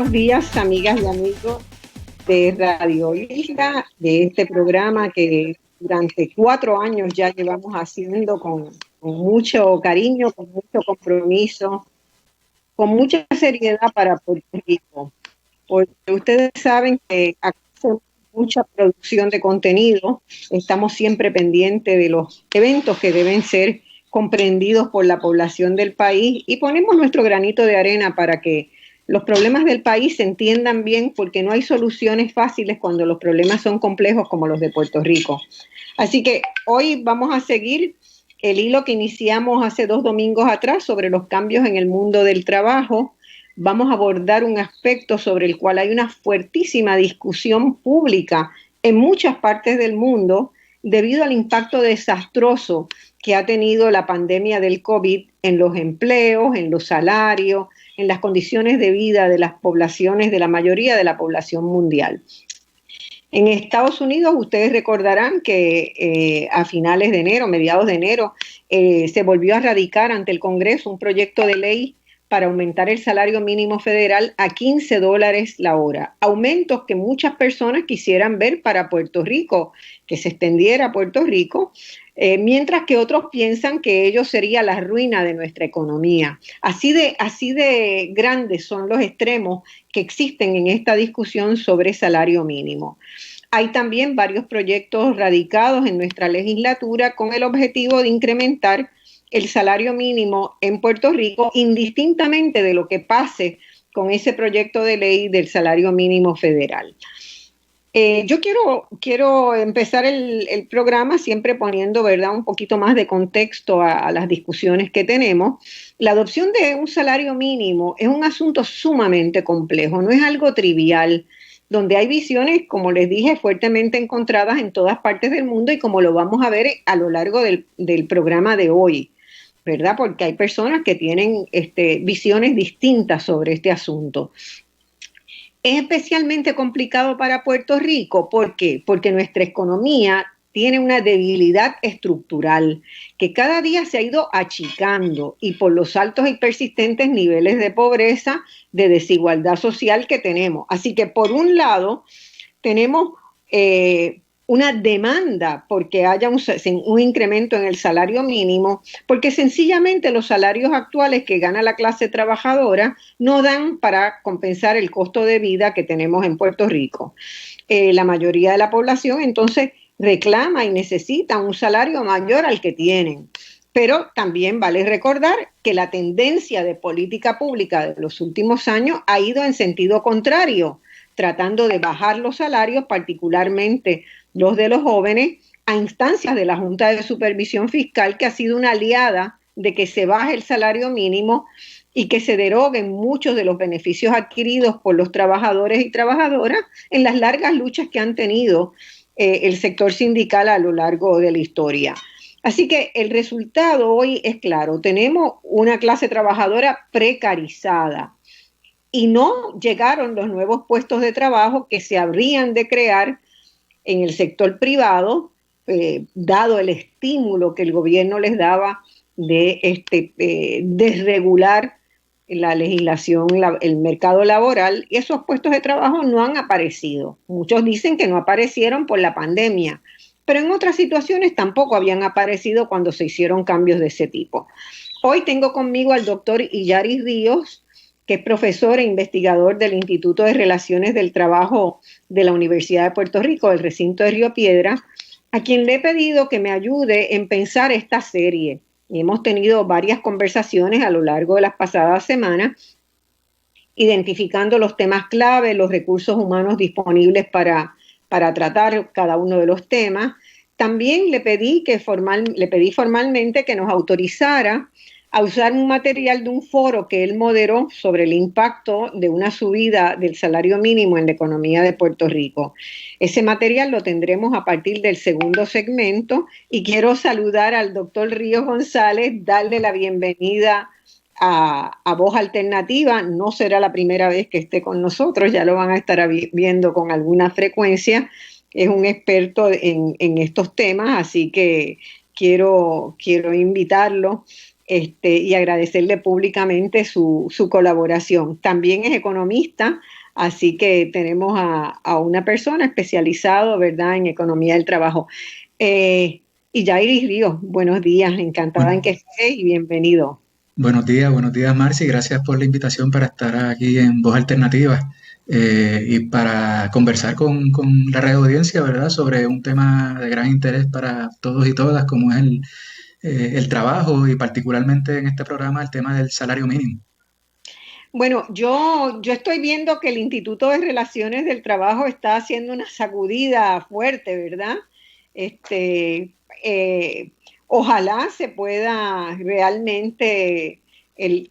buenos días, amigas y amigos de Radio Isla, de este programa que durante 4 años ya llevamos haciendo con mucho cariño, con mucho compromiso, con mucha seriedad para Puerto Rico. Porque ustedes saben que acá hacemos mucha producción de contenido, estamos siempre pendientes de los eventos que deben ser comprendidos por la población del país y ponemos nuestro granito de arena para que los problemas del país se entiendan bien, porque no hay soluciones fáciles cuando los problemas son complejos como los de Puerto Rico. Así que hoy vamos a seguir el hilo que iniciamos hace 2 domingos atrás sobre los cambios en el mundo del trabajo. Vamos a abordar un aspecto sobre el cual hay una fuertísima discusión pública en muchas partes del mundo debido al impacto desastroso que ha tenido la pandemia del COVID en los empleos, en los salarios, en las condiciones de vida de las poblaciones, de la mayoría de la población mundial. En Estados Unidos, ustedes recordarán que a finales de enero, mediados de enero, se volvió a radicar ante el Congreso un proyecto de ley para aumentar el salario mínimo federal a $15 la hora. Aumentos que muchas personas quisieran ver para Puerto Rico, que se extendiera a Puerto Rico, mientras que otros piensan que ello sería la ruina de nuestra economía. Así de grandes son los extremos que existen en esta discusión sobre salario mínimo. Hay también varios proyectos radicados en nuestra legislatura con el objetivo de incrementar el salario mínimo en Puerto Rico, indistintamente de lo que pase con ese proyecto de ley del salario mínimo federal. Yo quiero empezar el programa siempre poniendo, ¿verdad?, un poquito más de contexto a las discusiones que tenemos. La adopción de un salario mínimo es un asunto sumamente complejo, no es algo trivial, donde hay visiones, como les dije, fuertemente encontradas en todas partes del mundo, y como lo vamos a ver a lo largo del programa de hoy, ¿verdad? Porque hay personas que tienen visiones distintas sobre este asunto. Es especialmente complicado para Puerto Rico. ¿Por qué? Porque nuestra economía tiene una debilidad estructural que cada día se ha ido achicando, y por los altos y persistentes niveles de pobreza, de desigualdad social que tenemos. Así que por un lado tenemos una demanda porque haya un incremento en el salario mínimo, porque sencillamente los salarios actuales que gana la clase trabajadora no dan para compensar el costo de vida que tenemos en Puerto Rico. La mayoría de la población entonces reclama y necesita un salario mayor al que tienen. Pero también vale recordar que la tendencia de política pública de los últimos años ha ido en sentido contrario, tratando de bajar los salarios, particularmente los de los jóvenes, a instancias de la Junta de Supervisión Fiscal, que ha sido una aliada de que se baje el salario mínimo y que se deroguen muchos de los beneficios adquiridos por los trabajadores y trabajadoras en las largas luchas que han tenido el sector sindical a lo largo de la historia. Así que el resultado hoy es claro: tenemos una clase trabajadora precarizada y no llegaron los nuevos puestos de trabajo que se habrían de crear en el sector privado, dado el estímulo que el gobierno les daba de desregular la legislación, el mercado laboral, y esos puestos de trabajo no han aparecido. Muchos dicen que no aparecieron por la pandemia, pero en otras situaciones tampoco habían aparecido cuando se hicieron cambios de ese tipo. Hoy tengo conmigo al doctor Illaris Ríos, que es profesor e investigador del Instituto de Relaciones del Trabajo de la Universidad de Puerto Rico, del recinto de Río Piedras, a quien le he pedido que me ayude en pensar esta serie. Y hemos tenido varias conversaciones a lo largo de las pasadas semanas, identificando los temas clave, los recursos humanos disponibles para tratar cada uno de los temas. También le pedí formalmente que nos autorizara a usar un material de un foro que él moderó sobre el impacto de una subida del salario mínimo en la economía de Puerto Rico. Ese material lo tendremos a partir del segundo segmento, y quiero saludar al doctor Ríos González, darle la bienvenida a Voz Alternativa. No será la primera vez que esté con nosotros, ya lo van a estar viendo con alguna frecuencia. Es un experto en estos temas, así que quiero invitarlo y agradecerle públicamente su colaboración. También es economista, así que tenemos a una persona especializada, ¿verdad?, en economía del trabajo. Y Jairis Ríos, buenos días, encantada en Bueno, que esté y bienvenido. buenos días Marci, gracias por la invitación para estar aquí en Voz Alternativa y para conversar con la radio audiencia, ¿verdad? Sobre un tema de gran interés para todos y todas, como es el trabajo y particularmente en este programa el tema del salario mínimo. Bueno, yo estoy viendo que el Instituto de Relaciones del Trabajo está haciendo una sacudida fuerte, ¿verdad? Este, eh, Ojalá se pueda realmente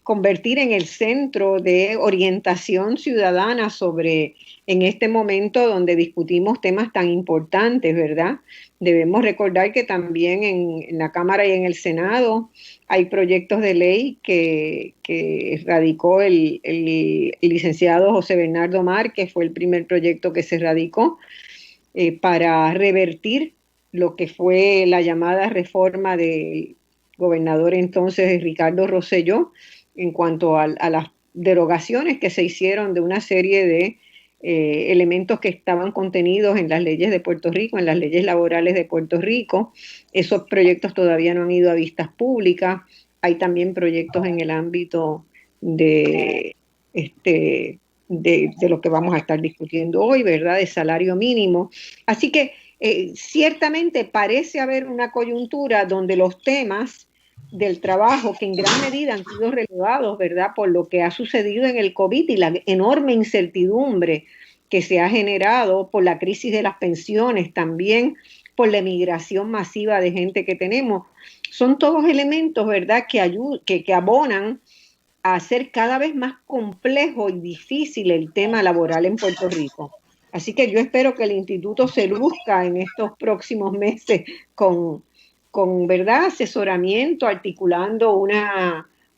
convertir en el centro de orientación ciudadana sobre, en este momento donde discutimos temas tan importantes, ¿verdad? Debemos recordar que también en la Cámara y en el Senado hay proyectos de ley que radicó el licenciado José Bernardo Márquez, fue el primer proyecto que se radicó para revertir lo que fue la llamada reforma del gobernador entonces Ricardo Rosselló en cuanto a las derogaciones que se hicieron de una serie de elementos que estaban contenidos en las leyes de Puerto Rico, en las leyes laborales de Puerto Rico. Esos proyectos todavía no han ido a vistas públicas. Hay también proyectos en el ámbito de, este, de lo que vamos a estar discutiendo hoy, ¿verdad? De salario mínimo. Así que ciertamente parece haber una coyuntura donde los temas del trabajo, que en gran medida han sido relevados, ¿verdad?, por lo que ha sucedido en el COVID y la enorme incertidumbre que se ha generado por la crisis de las pensiones, también por la emigración masiva de gente que tenemos, son todos elementos, ¿verdad?, que abonan a hacer cada vez más complejo y difícil el tema laboral en Puerto Rico. Así que yo espero que el instituto se luzca en estos próximos meses con, con ¿verdad?, asesoramiento, articulando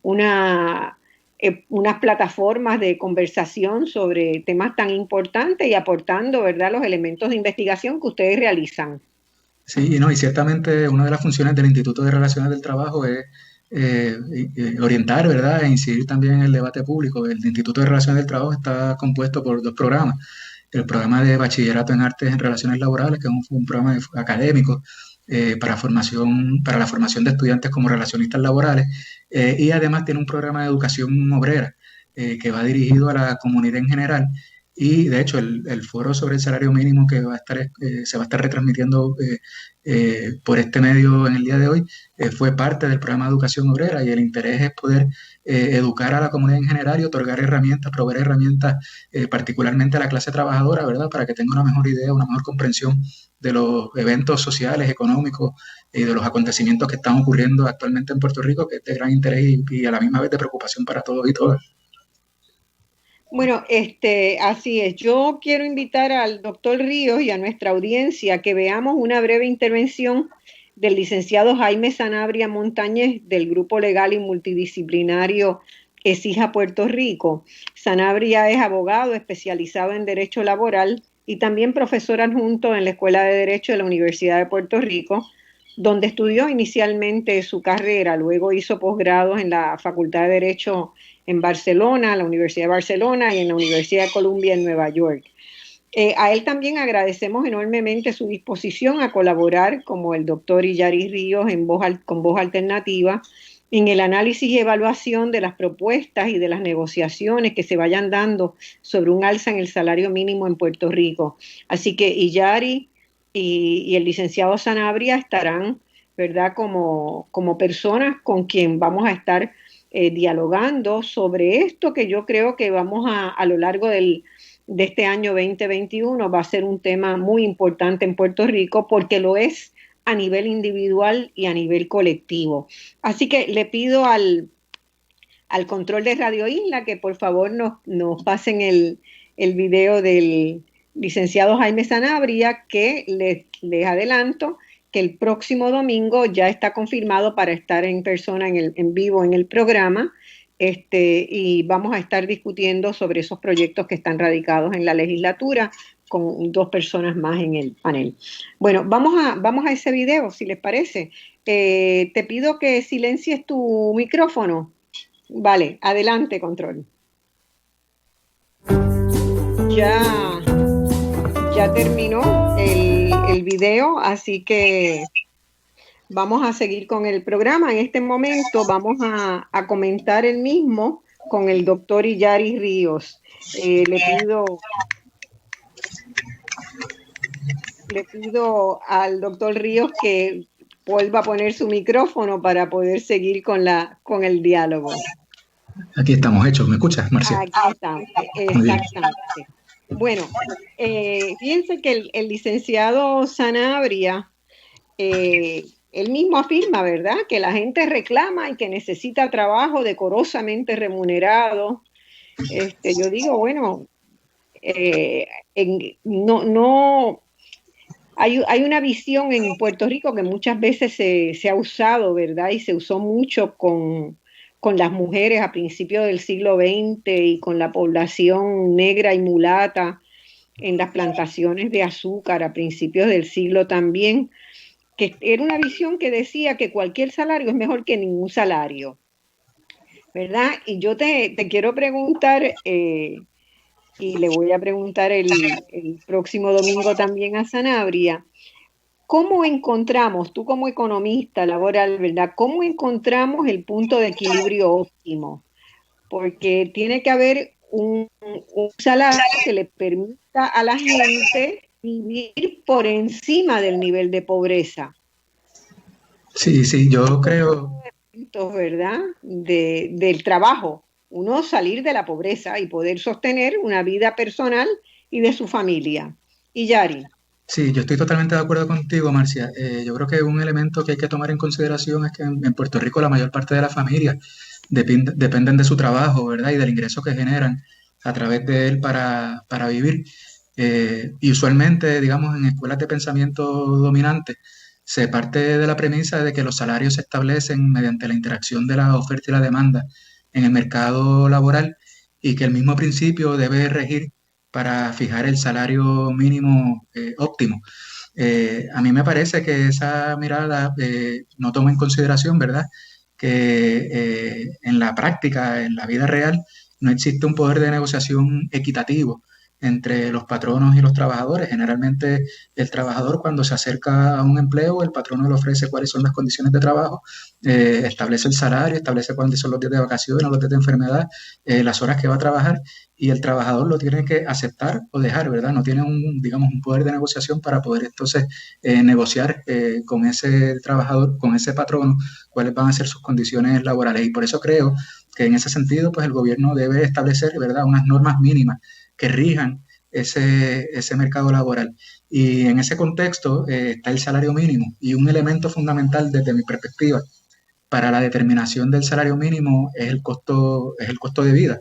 unas plataformas de conversación sobre temas tan importantes y aportando, ¿verdad?, los elementos de investigación que ustedes realizan. Sí, no, y ciertamente una de las funciones del Instituto de Relaciones del Trabajo es orientar, ¿verdad? E incidir también en el debate público. El Instituto de Relaciones del Trabajo está compuesto por dos programas. El programa de Bachillerato en Artes en Relaciones Laborales, que es un programa académico para la formación de estudiantes como relacionistas laborales, y además tiene un programa de educación obrera que va dirigido a la comunidad en general. Y de hecho, el foro sobre el salario mínimo que va a estar, se va a estar retransmitiendo por este medio en el día de hoy, fue parte del programa de educación obrera y el interés es poder educar a la comunidad en general y otorgar herramientas, proveer herramientas, particularmente a la clase trabajadora, ¿verdad? Para que tenga una mejor idea, una mejor comprensión de los eventos sociales, económicos y de los acontecimientos que están ocurriendo actualmente en Puerto Rico, que es de gran interés y a la misma vez de preocupación para todos y todas. Bueno, así es. Yo quiero invitar al doctor Ríos y a nuestra audiencia a que veamos una breve intervención del licenciado Jaime Sanabria Montañez del Grupo Legal y Multidisciplinario ESIJA Puerto Rico. Sanabria es abogado especializado en Derecho Laboral y también profesor adjunto en la Escuela de Derecho de la Universidad de Puerto Rico, donde estudió inicialmente su carrera, luego hizo posgrados en la Facultad de Derecho en Barcelona, la Universidad de Barcelona y en la Universidad de Columbia en Nueva York. A él también agradecemos enormemente su disposición a colaborar como el doctor Illaris Ríos con Voz Alternativa en el análisis y evaluación de las propuestas y de las negociaciones que se vayan dando sobre un alza en el salario mínimo en Puerto Rico. Así que Illaris y el licenciado Sanabria estarán, ¿verdad?, como personas con quien vamos a estar dialogando sobre esto que yo creo que vamos a lo largo de este año 2021 va a ser un tema muy importante en Puerto Rico porque lo es a nivel individual y a nivel colectivo. Así que le pido al control de Radio Isla que por favor nos pasen el video del licenciado Jaime Sanabria, que les adelanto que el próximo domingo ya está confirmado para estar en persona en vivo en el programa, y vamos a estar discutiendo sobre esos proyectos que están radicados en la legislatura con dos personas más en el panel. Bueno, vamos a ese video, si les parece. Te pido que silencies tu micrófono. Vale, adelante, control. Ya, ya terminó el video, así que vamos a seguir con el programa. En este momento vamos a comentar el mismo con el doctor Illari Ríos. Le pido al doctor Ríos que vuelva a poner su micrófono para poder seguir con el diálogo. Aquí estamos hechos. ¿Me escuchas, Marcia? Aquí estamos, exactamente. Bueno, fíjense que el licenciado Sanabria, él mismo afirma, ¿verdad?, que la gente reclama y que necesita trabajo decorosamente remunerado. Yo digo, bueno, no, hay una visión en Puerto Rico que muchas veces se ha usado, ¿verdad? Y se usó mucho con las mujeres a principios del siglo XX y con la población negra y mulata en las plantaciones de azúcar a principios del siglo también, que era una visión que decía que cualquier salario es mejor que ningún salario, ¿verdad? Y yo te quiero preguntar, y le voy a preguntar el próximo domingo también a Sanabria, ¿cómo encontramos, tú como economista laboral, ¿verdad? ¿Cómo encontramos el punto de equilibrio óptimo? Porque tiene que haber un salario que le permita a la gente vivir por encima del nivel de pobreza. Sí, yo creo... ¿Verdad? Del trabajo, uno salir de la pobreza y poder sostener una vida personal y de su familia. Y Yari. Sí, yo estoy totalmente de acuerdo contigo, Marcia. Yo creo que un elemento que hay que tomar en consideración es que en Puerto Rico la mayor parte de las familias dependen de su trabajo, ¿verdad? Y del ingreso que generan a través de él para vivir. Y usualmente, digamos, en escuelas de pensamiento dominante, se parte de la premisa de que los salarios se establecen mediante la interacción de la oferta y la demanda en el mercado laboral y que el mismo principio debe regir para fijar el salario mínimo óptimo. A mí me parece que esa mirada no toma en consideración, ¿verdad?, que en la práctica, en la vida real, no existe un poder de negociación equitativo entre los patronos y los trabajadores. Generalmente el trabajador cuando se acerca a un empleo, el patrono le ofrece cuáles son las condiciones de trabajo, establece el salario, establece cuáles son los días de vacaciones, los días de enfermedad, las horas que va a trabajar y el trabajador lo tiene que aceptar o dejar, ¿verdad? No tiene digamos, un poder de negociación para poder entonces negociar con ese trabajador, con ese patrono, cuáles van a ser sus condiciones laborales. Y por eso creo que en ese sentido, pues el gobierno debe establecer, ¿verdad?, unas normas mínimas que rijan ese mercado laboral. Y en ese contexto está el salario mínimo y un elemento fundamental desde mi perspectiva para la determinación del salario mínimo es es el costo de vida.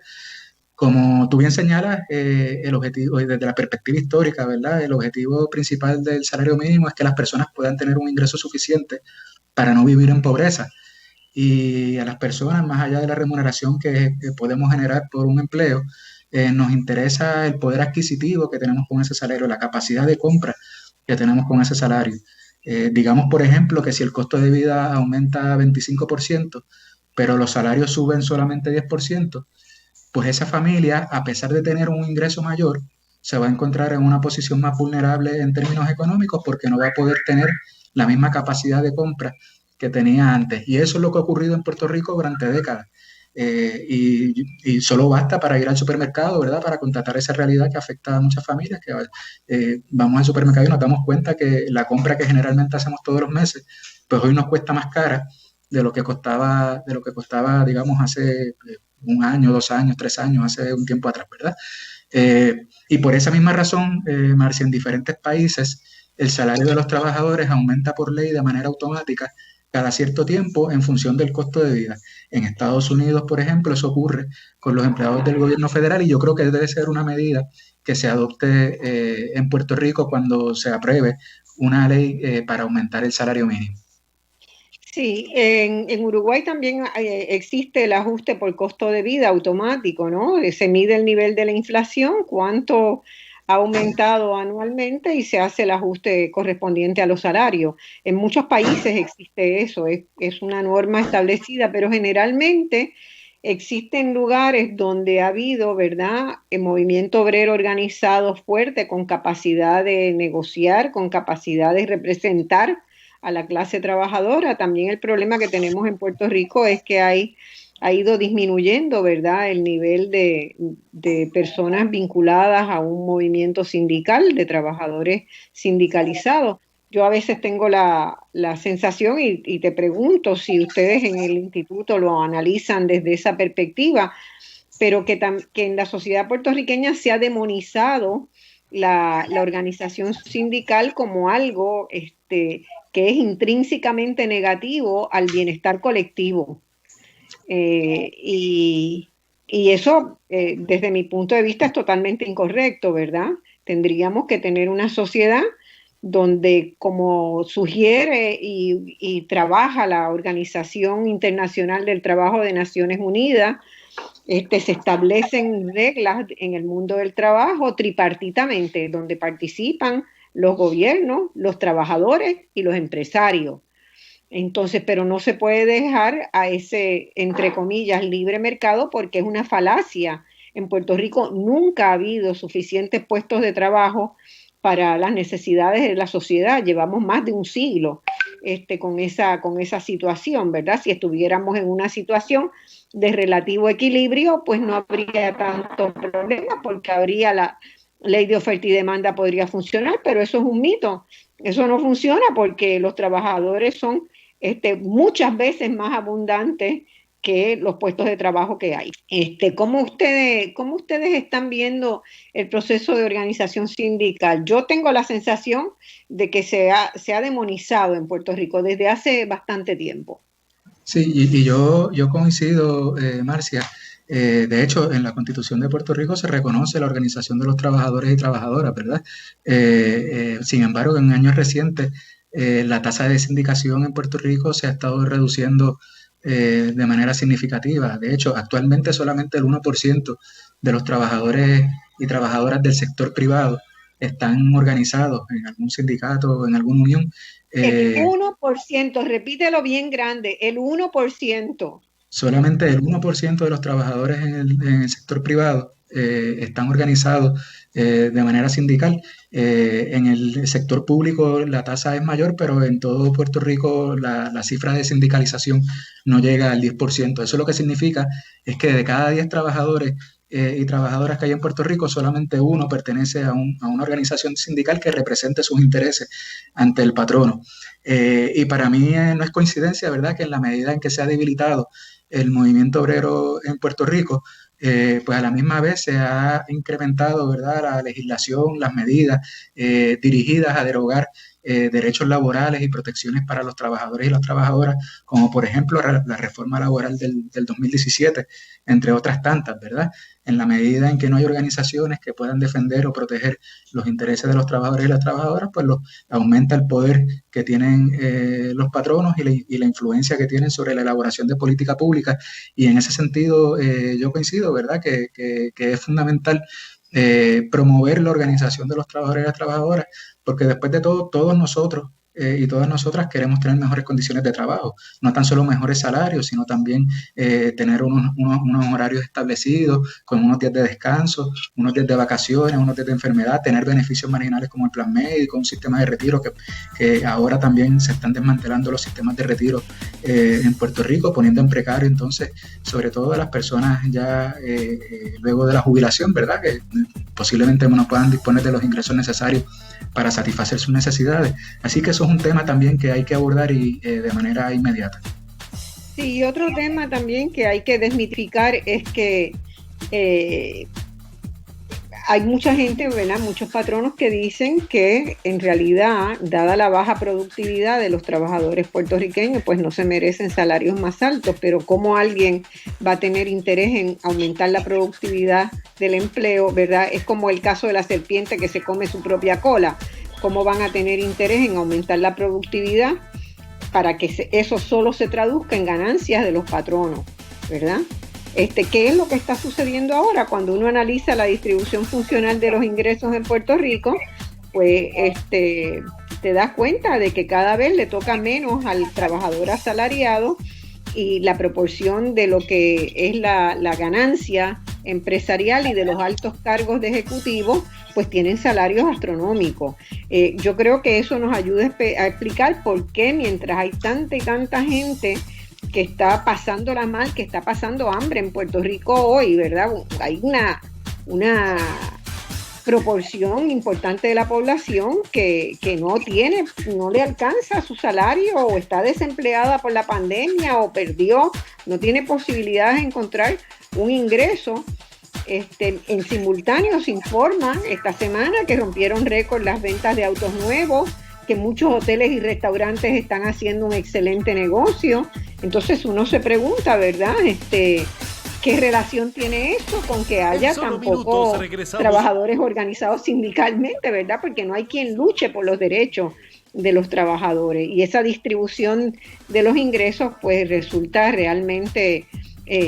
Como tú bien señalas, el objetivo, desde la perspectiva histórica, ¿verdad? El objetivo principal del salario mínimo es que las personas puedan tener un ingreso suficiente para no vivir en pobreza. Y a las personas, más allá de la remuneración que podemos generar por un empleo, nos interesa el poder adquisitivo que tenemos con ese salario, la capacidad de compra que tenemos con ese salario. Digamos, por ejemplo, que si el costo de vida aumenta 25%, pero los salarios suben solamente 10%, pues esa familia, a pesar de tener un ingreso mayor, se va a encontrar en una posición más vulnerable en términos económicos porque no va a poder tener la misma capacidad de compra que tenía antes. Y eso es lo que ha ocurrido en Puerto Rico durante décadas. Y solo basta para ir al supermercado, ¿verdad? Para constatar esa realidad que afecta a muchas familias, que vamos al supermercado y nos damos cuenta que la compra que generalmente hacemos todos los meses, pues hoy nos cuesta más cara de lo que costaba, digamos, hace un año, 2 años, 3 años, hace un tiempo atrás, ¿verdad? Y por esa misma razón, Marcia, en diferentes países el salario de los trabajadores aumenta por ley de manera automática cada cierto tiempo en función del costo de vida. En Estados Unidos, por ejemplo, eso ocurre con los empleados del gobierno federal y yo creo que debe ser una medida que se adopte en Puerto Rico cuando se apruebe una ley para aumentar el salario mínimo. Sí, en Uruguay también existe el ajuste por costo de vida automático, ¿no? Se mide el nivel de la inflación, cuánto ha aumentado anualmente y se hace el ajuste correspondiente a los salarios. En muchos países existe eso, es una norma establecida, pero generalmente existen lugares donde ha habido, ¿verdad?, el movimiento obrero organizado fuerte, con capacidad de negociar, con capacidad de representar a la clase trabajadora. También el problema que tenemos en Puerto Rico es que ha ido disminuyendo, ¿verdad?, el nivel de personas vinculadas a un movimiento sindical, de trabajadores sindicalizados. Yo a veces tengo la sensación y te pregunto si ustedes en el instituto lo analizan desde esa perspectiva, pero que en la sociedad puertorriqueña se ha demonizado la organización sindical como algo que es intrínsecamente negativo al bienestar colectivo. Y eso, desde mi punto de vista, es totalmente incorrecto, ¿verdad? Tendríamos que tener una sociedad donde, como sugiere y trabaja la Organización Internacional del Trabajo de Naciones Unidas, se establecen reglas en el mundo del trabajo tripartitamente, donde participan los gobiernos, los trabajadores y los empresarios. Entonces, pero no se puede dejar a ese, entre comillas, libre mercado, porque es una falacia. En Puerto Rico nunca ha habido suficientes puestos de trabajo para las necesidades de la sociedad. Llevamos más de un siglo con esa situación, ¿verdad? Si estuviéramos en una situación de relativo equilibrio, pues no habría tanto problema, porque habría la ley de oferta y demanda, podría funcionar, pero eso es un mito. Eso no funciona porque los trabajadores son muchas veces más abundantes que los puestos de trabajo que hay. ¿Cómo ustedes están viendo el proceso de organización sindical? Yo tengo la sensación de que se ha demonizado en Puerto Rico desde hace bastante tiempo. Sí, y yo coincido, Marcia. De hecho, en la Constitución de Puerto Rico se reconoce la organización de los trabajadores y trabajadoras, ¿verdad? Sin embargo, en años recientes, la tasa de sindicación en Puerto Rico se ha estado reduciendo de manera significativa. De hecho, actualmente solamente el 1% de los trabajadores y trabajadoras del sector privado están organizados en algún sindicato o en alguna unión. El 1%, repítelo bien grande, el 1%. Solamente el 1% de los trabajadores en el sector privado están organizados de manera sindical. En el sector público la tasa es mayor, pero en todo Puerto Rico la cifra de sindicalización no llega al 10%. Eso lo que significa es que de cada 10 trabajadores y trabajadoras que hay en Puerto Rico, solamente uno pertenece a una organización sindical que represente sus intereses ante el patrono. Y para mí no es coincidencia, ¿verdad?, que en la medida en que se ha debilitado el movimiento obrero en Puerto Rico, pues a la misma vez se ha incrementado, ¿verdad?, la legislación, las medidas dirigidas a derogar derechos laborales y protecciones para los trabajadores y las trabajadoras, como por ejemplo la reforma laboral del 2017, entre otras tantas, ¿verdad? En la medida en que no hay organizaciones que puedan defender o proteger los intereses de los trabajadores y las trabajadoras, pues aumenta el poder que tienen los patronos y la influencia que tienen sobre la elaboración de política pública. Y en ese sentido yo coincido, ¿verdad?, que es fundamental promover la organización de los trabajadores y las trabajadoras, porque después de todo, todos nosotros y todas nosotras queremos tener mejores condiciones de trabajo, no tan solo mejores salarios, sino también tener unos horarios establecidos, con unos días de descanso, unos días de vacaciones, unos días de enfermedad, tener beneficios marginales como el plan médico, un sistema de retiro que ahora también se están desmantelando los sistemas de retiro en Puerto Rico, poniendo en precario entonces, sobre todo a las personas ya luego de la jubilación, ¿verdad?, que posiblemente no puedan disponer de los ingresos necesarios para satisfacer sus necesidades. Así que eso es un tema también que hay que abordar y de manera inmediata. Sí, y otro tema también que hay que desmitificar es que hay mucha gente, ¿verdad?, muchos patronos que dicen que en realidad, dada la baja productividad de los trabajadores puertorriqueños, pues no se merecen salarios más altos, pero ¿cómo alguien va a tener interés en aumentar la productividad del empleo, ¿verdad? Es como el caso de la serpiente que se come su propia cola. ¿Cómo van a tener interés en aumentar la productividad para que eso solo se traduzca en ganancias de los patronos, ¿verdad? ¿Qué es lo que está sucediendo ahora? Cuando uno analiza la distribución funcional de los ingresos en Puerto Rico, pues te das cuenta de que cada vez le toca menos al trabajador asalariado y la proporción de lo que es la ganancia empresarial y de los altos cargos de ejecutivos, pues tienen salarios astronómicos. Yo creo que eso nos ayuda a explicar por qué mientras hay tanta y tanta gente que está pasándola mal, que está pasando hambre en Puerto Rico hoy, ¿verdad? Hay una proporción importante de la población que no le alcanza su salario o está desempleada por la pandemia o perdió, no tiene posibilidades de encontrar un ingreso. En simultáneo se informa esta semana que rompieron récord las ventas de autos nuevos, que muchos hoteles y restaurantes están haciendo un excelente negocio. Entonces uno se pregunta, ¿verdad? ¿Qué relación tiene eso con que haya tan pocos trabajadores organizados sindicalmente, verdad? Porque no hay quien luche por los derechos de los trabajadores. Y esa distribución de los ingresos pues resulta realmente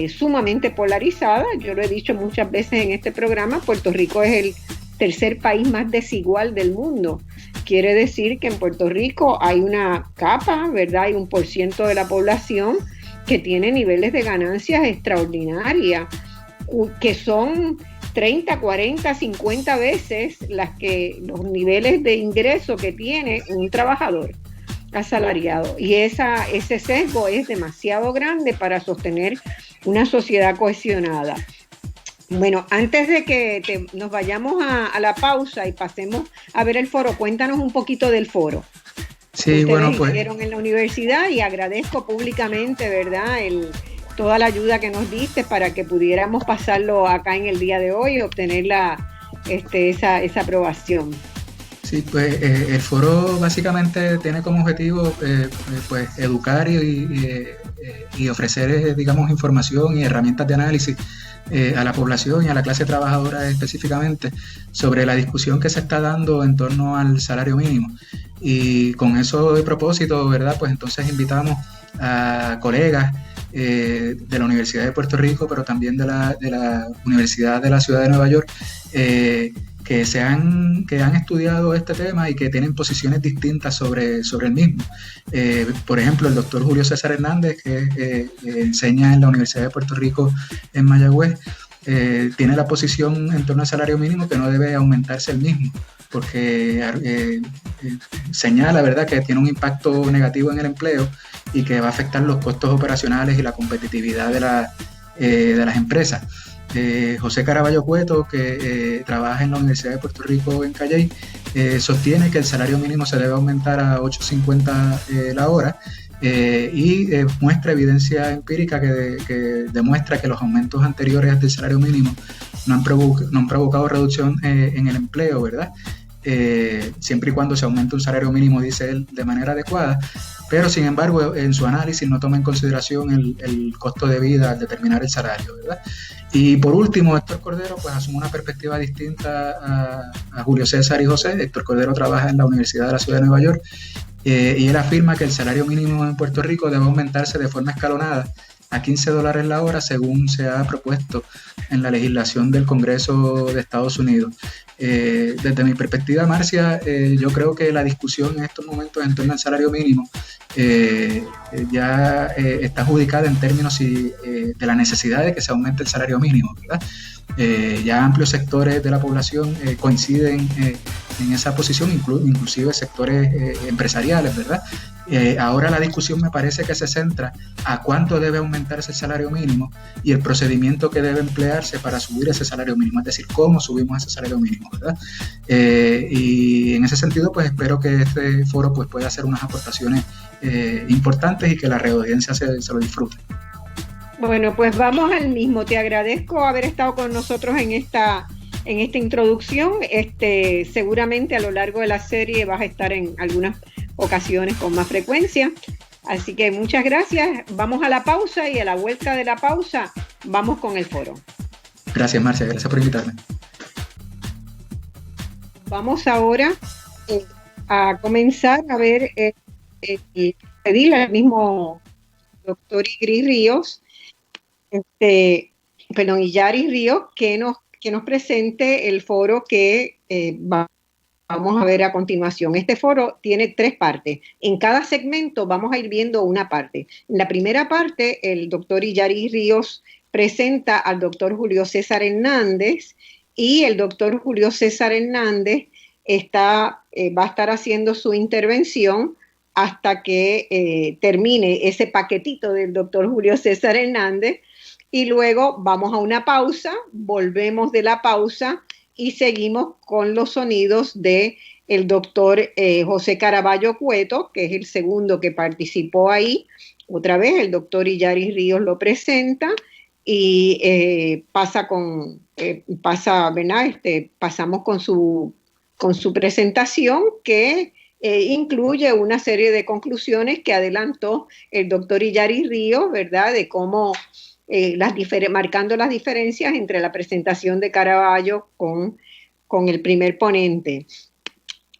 sumamente polarizada. Yo lo he dicho muchas veces en este programa, Puerto Rico es el tercer país más desigual del mundo. Quiere decir que en Puerto Rico hay una capa, ¿verdad? Hay un % de la población que tiene niveles de ganancias extraordinarias, que son 30, 40, 50 veces los niveles de ingreso que tiene un trabajador asalariado. Y ese sesgo es demasiado grande para sostener una sociedad cohesionada. Bueno, antes de que nos vayamos a la pausa y pasemos a ver el foro, cuéntanos un poquito del foro. Sí, bueno, pues hicieron en la universidad y agradezco públicamente, ¿verdad?, toda la ayuda que nos diste para que pudiéramos pasarlo acá en el día de hoy y obtener esa aprobación. Sí, pues el foro básicamente tiene como objetivo pues educar y ofrecer, digamos, información y herramientas de análisis a la población y a la clase trabajadora específicamente sobre la discusión que se está dando en torno al salario mínimo. Y con eso de propósito, ¿verdad? Pues entonces invitamos a colegas de la Universidad de Puerto Rico, pero también de la Universidad de la Ciudad de Nueva York, que han estudiado este tema y que tienen posiciones distintas sobre el mismo. Por ejemplo, el doctor Julio César Hernández, que enseña en la Universidad de Puerto Rico en Mayagüez, tiene la posición en torno al salario mínimo que no debe aumentarse el mismo, porque señala, ¿verdad?, que tiene un impacto negativo en el empleo y que va a afectar los costos operacionales y la competitividad de las empresas. José Caraballo Cueto, que trabaja en la Universidad de Puerto Rico en Calley, sostiene que el salario mínimo se debe aumentar a $8.50 la hora y muestra evidencia empírica que demuestra que los aumentos anteriores del salario mínimo no han provocado reducción en el empleo, ¿verdad? Siempre y cuando se aumente un salario mínimo, dice él, de manera adecuada, pero sin embargo en su análisis no toma en consideración el costo de vida al determinar el salario, ¿verdad? Y por último, Héctor Cordero pues asume una perspectiva distinta a Julio César y José. Héctor Cordero trabaja en la Universidad de la Ciudad de Nueva York y él afirma que el salario mínimo en Puerto Rico debe aumentarse de forma escalonada a $15 la hora según se ha propuesto en la legislación del Congreso de Estados Unidos. Desde mi perspectiva, Marcia, yo creo que la discusión en estos momentos en torno al salario mínimo ya está adjudicada en términos de la necesidad de que se aumente el salario mínimo, ¿verdad? Ya amplios sectores de la población coinciden en esa posición, inclusive sectores empresariales, ¿verdad? Ahora la discusión me parece que se centra a cuánto debe aumentarse el salario mínimo y el procedimiento que debe emplearse para subir ese salario mínimo, es decir, cómo subimos ese salario mínimo, ¿verdad? Y en ese sentido, pues espero que este foro pues, pueda hacer unas aportaciones importantes y que la audiencia se lo disfrute. Bueno, pues vamos al mismo. Te agradezco haber estado con nosotros en esta introducción. Seguramente a lo largo de la serie vas a estar en algunas ocasiones con más frecuencia. Así que muchas gracias. Vamos a la pausa y a la vuelta de la pausa vamos con el foro. Gracias, Marcia. Gracias por invitarme. Vamos ahora a comenzar a ver pedirle al mismo doctor Igris Ríos perdón, Yaris Ríos, que nos presente el foro que vamos a ver a continuación. Este foro tiene 3 partes. En cada segmento vamos a ir viendo una parte. En la primera parte, el doctor Yaris Ríos presenta al doctor Julio César Hernández, y el doctor Julio César Hernández va a estar haciendo su intervención hasta que termine ese paquetito del doctor Julio César Hernández, y luego vamos a una pausa, volvemos de la pausa y seguimos con los sonidos de el doctor José Caraballo Cueto, que es el segundo que participó ahí. Otra vez el doctor Illaris Ríos lo presenta y ¿verdad? Pasamos con su presentación, que incluye una serie de conclusiones que adelantó el doctor Illaris Ríos, ¿verdad? De cómo marcando las diferencias entre la presentación de Caraballo con el primer ponente.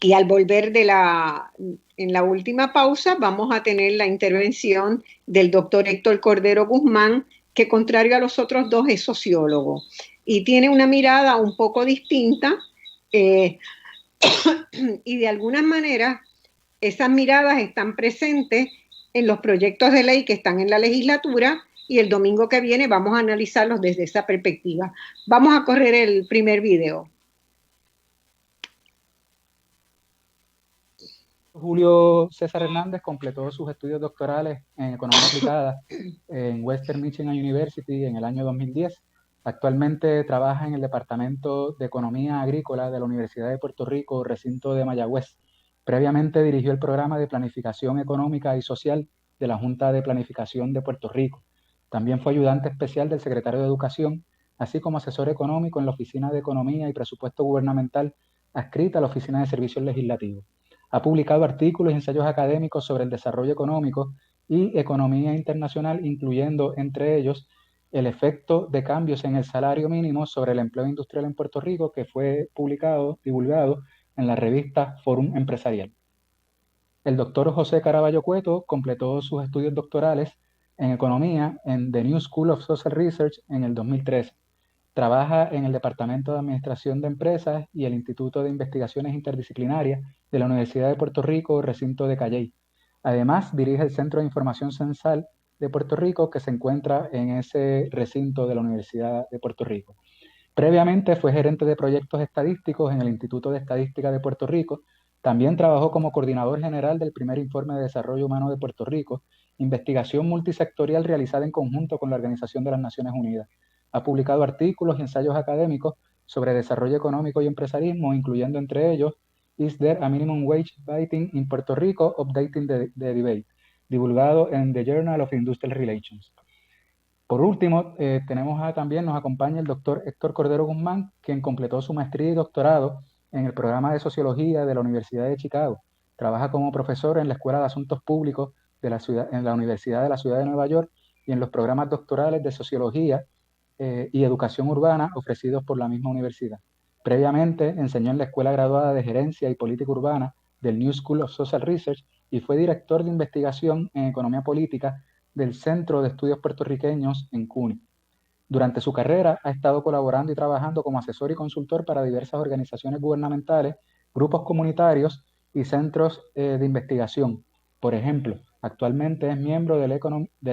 Y al volver en la última pausa, vamos a tener la intervención del doctor Héctor Cordero Guzmán, que contrario a los otros dos es sociólogo y tiene una mirada un poco distinta, y de alguna manera esas miradas están presentes en los proyectos de ley que están en la legislatura, y el domingo que viene vamos a analizarlos desde esa perspectiva. Vamos a correr el primer video. Julio César Hernández completó sus estudios doctorales en Economía Aplicada en Western Michigan University en el año 2010. Actualmente trabaja en el Departamento de Economía Agrícola de la Universidad de Puerto Rico, recinto de Mayagüez. Previamente dirigió el programa de Planificación Económica y Social de la Junta de Planificación de Puerto Rico. También fue ayudante especial del secretario de Educación, así como asesor económico en la Oficina de Economía y Presupuesto Gubernamental, adscrita a la Oficina de Servicios Legislativos. Ha publicado artículos y ensayos académicos sobre el desarrollo económico y economía internacional, incluyendo entre ellos el efecto de cambios en el salario mínimo sobre el empleo industrial en Puerto Rico, que fue divulgado en la revista Fórum Empresarial. El doctor José Caraballo Cueto completó sus estudios doctorales en economía en The New School of Social Research en el 2013. Trabaja en el Departamento de Administración de Empresas y el Instituto de Investigaciones Interdisciplinarias de la Universidad de Puerto Rico, recinto de Calley. Además, dirige el Centro de Información Censal de Puerto Rico, que se encuentra en ese recinto de la Universidad de Puerto Rico. Previamente fue gerente de proyectos estadísticos en el Instituto de Estadística de Puerto Rico. También trabajó como coordinador general del primer Informe de Desarrollo Humano de Puerto Rico, investigación multisectorial realizada en conjunto con la Organización de las Naciones Unidas. Ha publicado artículos y ensayos académicos sobre desarrollo económico y empresarismo, incluyendo entre ellos Is There a Minimum Wage Biting in Puerto Rico? Updating the Debate, divulgado en The Journal of Industrial Relations. Por último, también nos acompaña el doctor Héctor Cordero Guzmán, quien completó su maestría y doctorado en el programa de Sociología de la Universidad de Chicago. Trabaja como profesor en la Escuela de Asuntos Públicos en la Universidad de la Ciudad de Nueva York y en los programas doctorales de Sociología y Educación Urbana ofrecidos por la misma universidad. Previamente enseñó en la Escuela Graduada de Gerencia y Política Urbana del New School of Social Research y fue director de investigación en Economía Política del Centro de Estudios Puertorriqueños en CUNY. Durante su carrera ha estado colaborando y trabajando como asesor y consultor para diversas organizaciones gubernamentales, grupos comunitarios y centros de investigación. Por ejemplo, actualmente es miembro del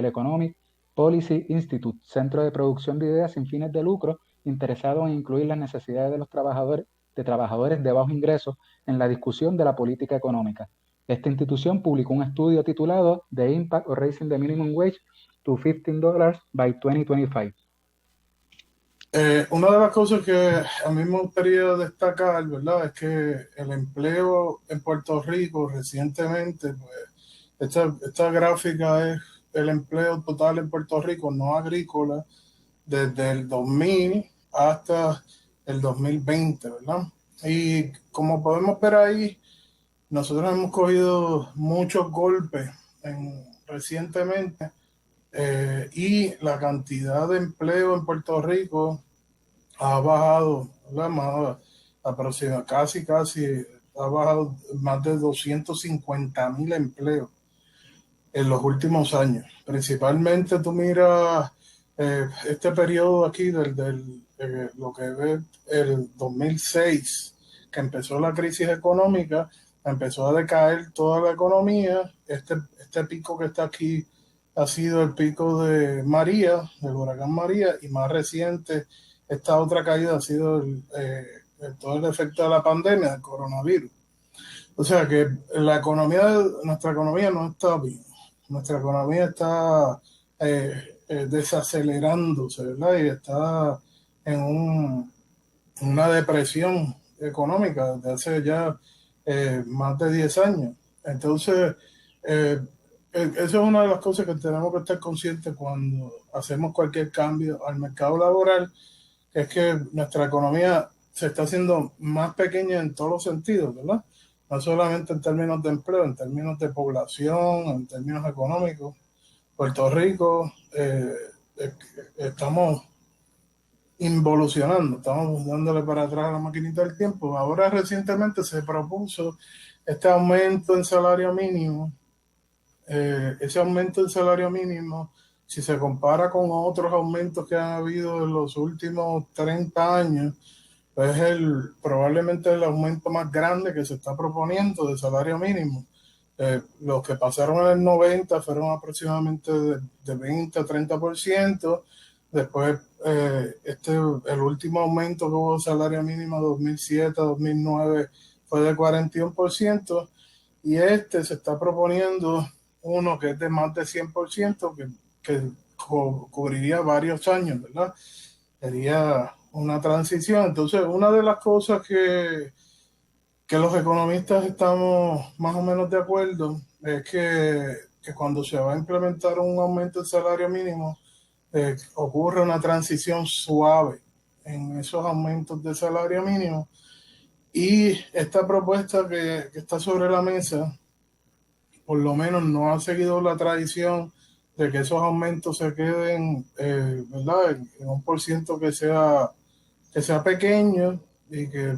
Economic Policy Institute, centro de producción de ideas sin fines de lucro, interesado en incluir las necesidades de los trabajadores de bajo ingreso en la discusión de la política económica. Esta institución publicó un estudio titulado The Impact of Raising the Minimum Wage to $15 by 2025. Una de las cosas que a mí me gustaría destacar, ¿verdad?, es que el empleo en Puerto Rico recientemente, pues, esta gráfica es el empleo total en Puerto Rico no agrícola desde el 2000 hasta el 2020, ¿verdad? Y como podemos ver ahí, nosotros hemos cogido muchos golpes recientemente, y la cantidad de empleo en Puerto Rico ha bajado, casi ha bajado más de 250,000 empleos en los últimos años. Principalmente tú miras Este periodo aquí lo que es el 2006, que empezó la crisis económica, empezó a decaer toda la economía. Este pico que está aquí ha sido el pico de María, del huracán María, y más reciente, esta otra caída ha sido todo el efecto de la pandemia, del coronavirus. O sea que nuestra economía no está bien. Nuestra economía está desacelerándose, ¿verdad? Y está en una depresión económica desde hace ya más de 10 años. Entonces, eso es una de las cosas que tenemos que estar conscientes cuando hacemos cualquier cambio al mercado laboral, que es que nuestra economía se está haciendo más pequeña en todos los sentidos, ¿verdad? No solamente en términos de empleo, en términos de población, en términos económicos. Puerto Rico, estamos involucionando, estamos dándole para atrás a la maquinita del tiempo. Ahora recientemente se propuso este aumento en salario mínimo. Ese aumento en salario mínimo, si se compara con otros aumentos que han habido en los últimos 30 años, pues es probablemente el aumento más grande que se está proponiendo de salario mínimo. Los que pasaron en el 90 fueron aproximadamente de 20 a 30%. Después, el último aumento que hubo de salario mínimo 2007 a 2009 fue de 41%. Y se está proponiendo uno que es de más de 100%, que cubriría varios años, ¿verdad? Sería una transición. Entonces, una de las cosas que los economistas estamos más o menos de acuerdo es que cuando se va a implementar un aumento del salario mínimo, ocurre una transición suave en esos aumentos de salario mínimo. Y esta propuesta que está sobre la mesa, por lo menos no ha seguido la tradición de que esos aumentos se queden, ¿verdad?, en un por ciento que sea pequeño y que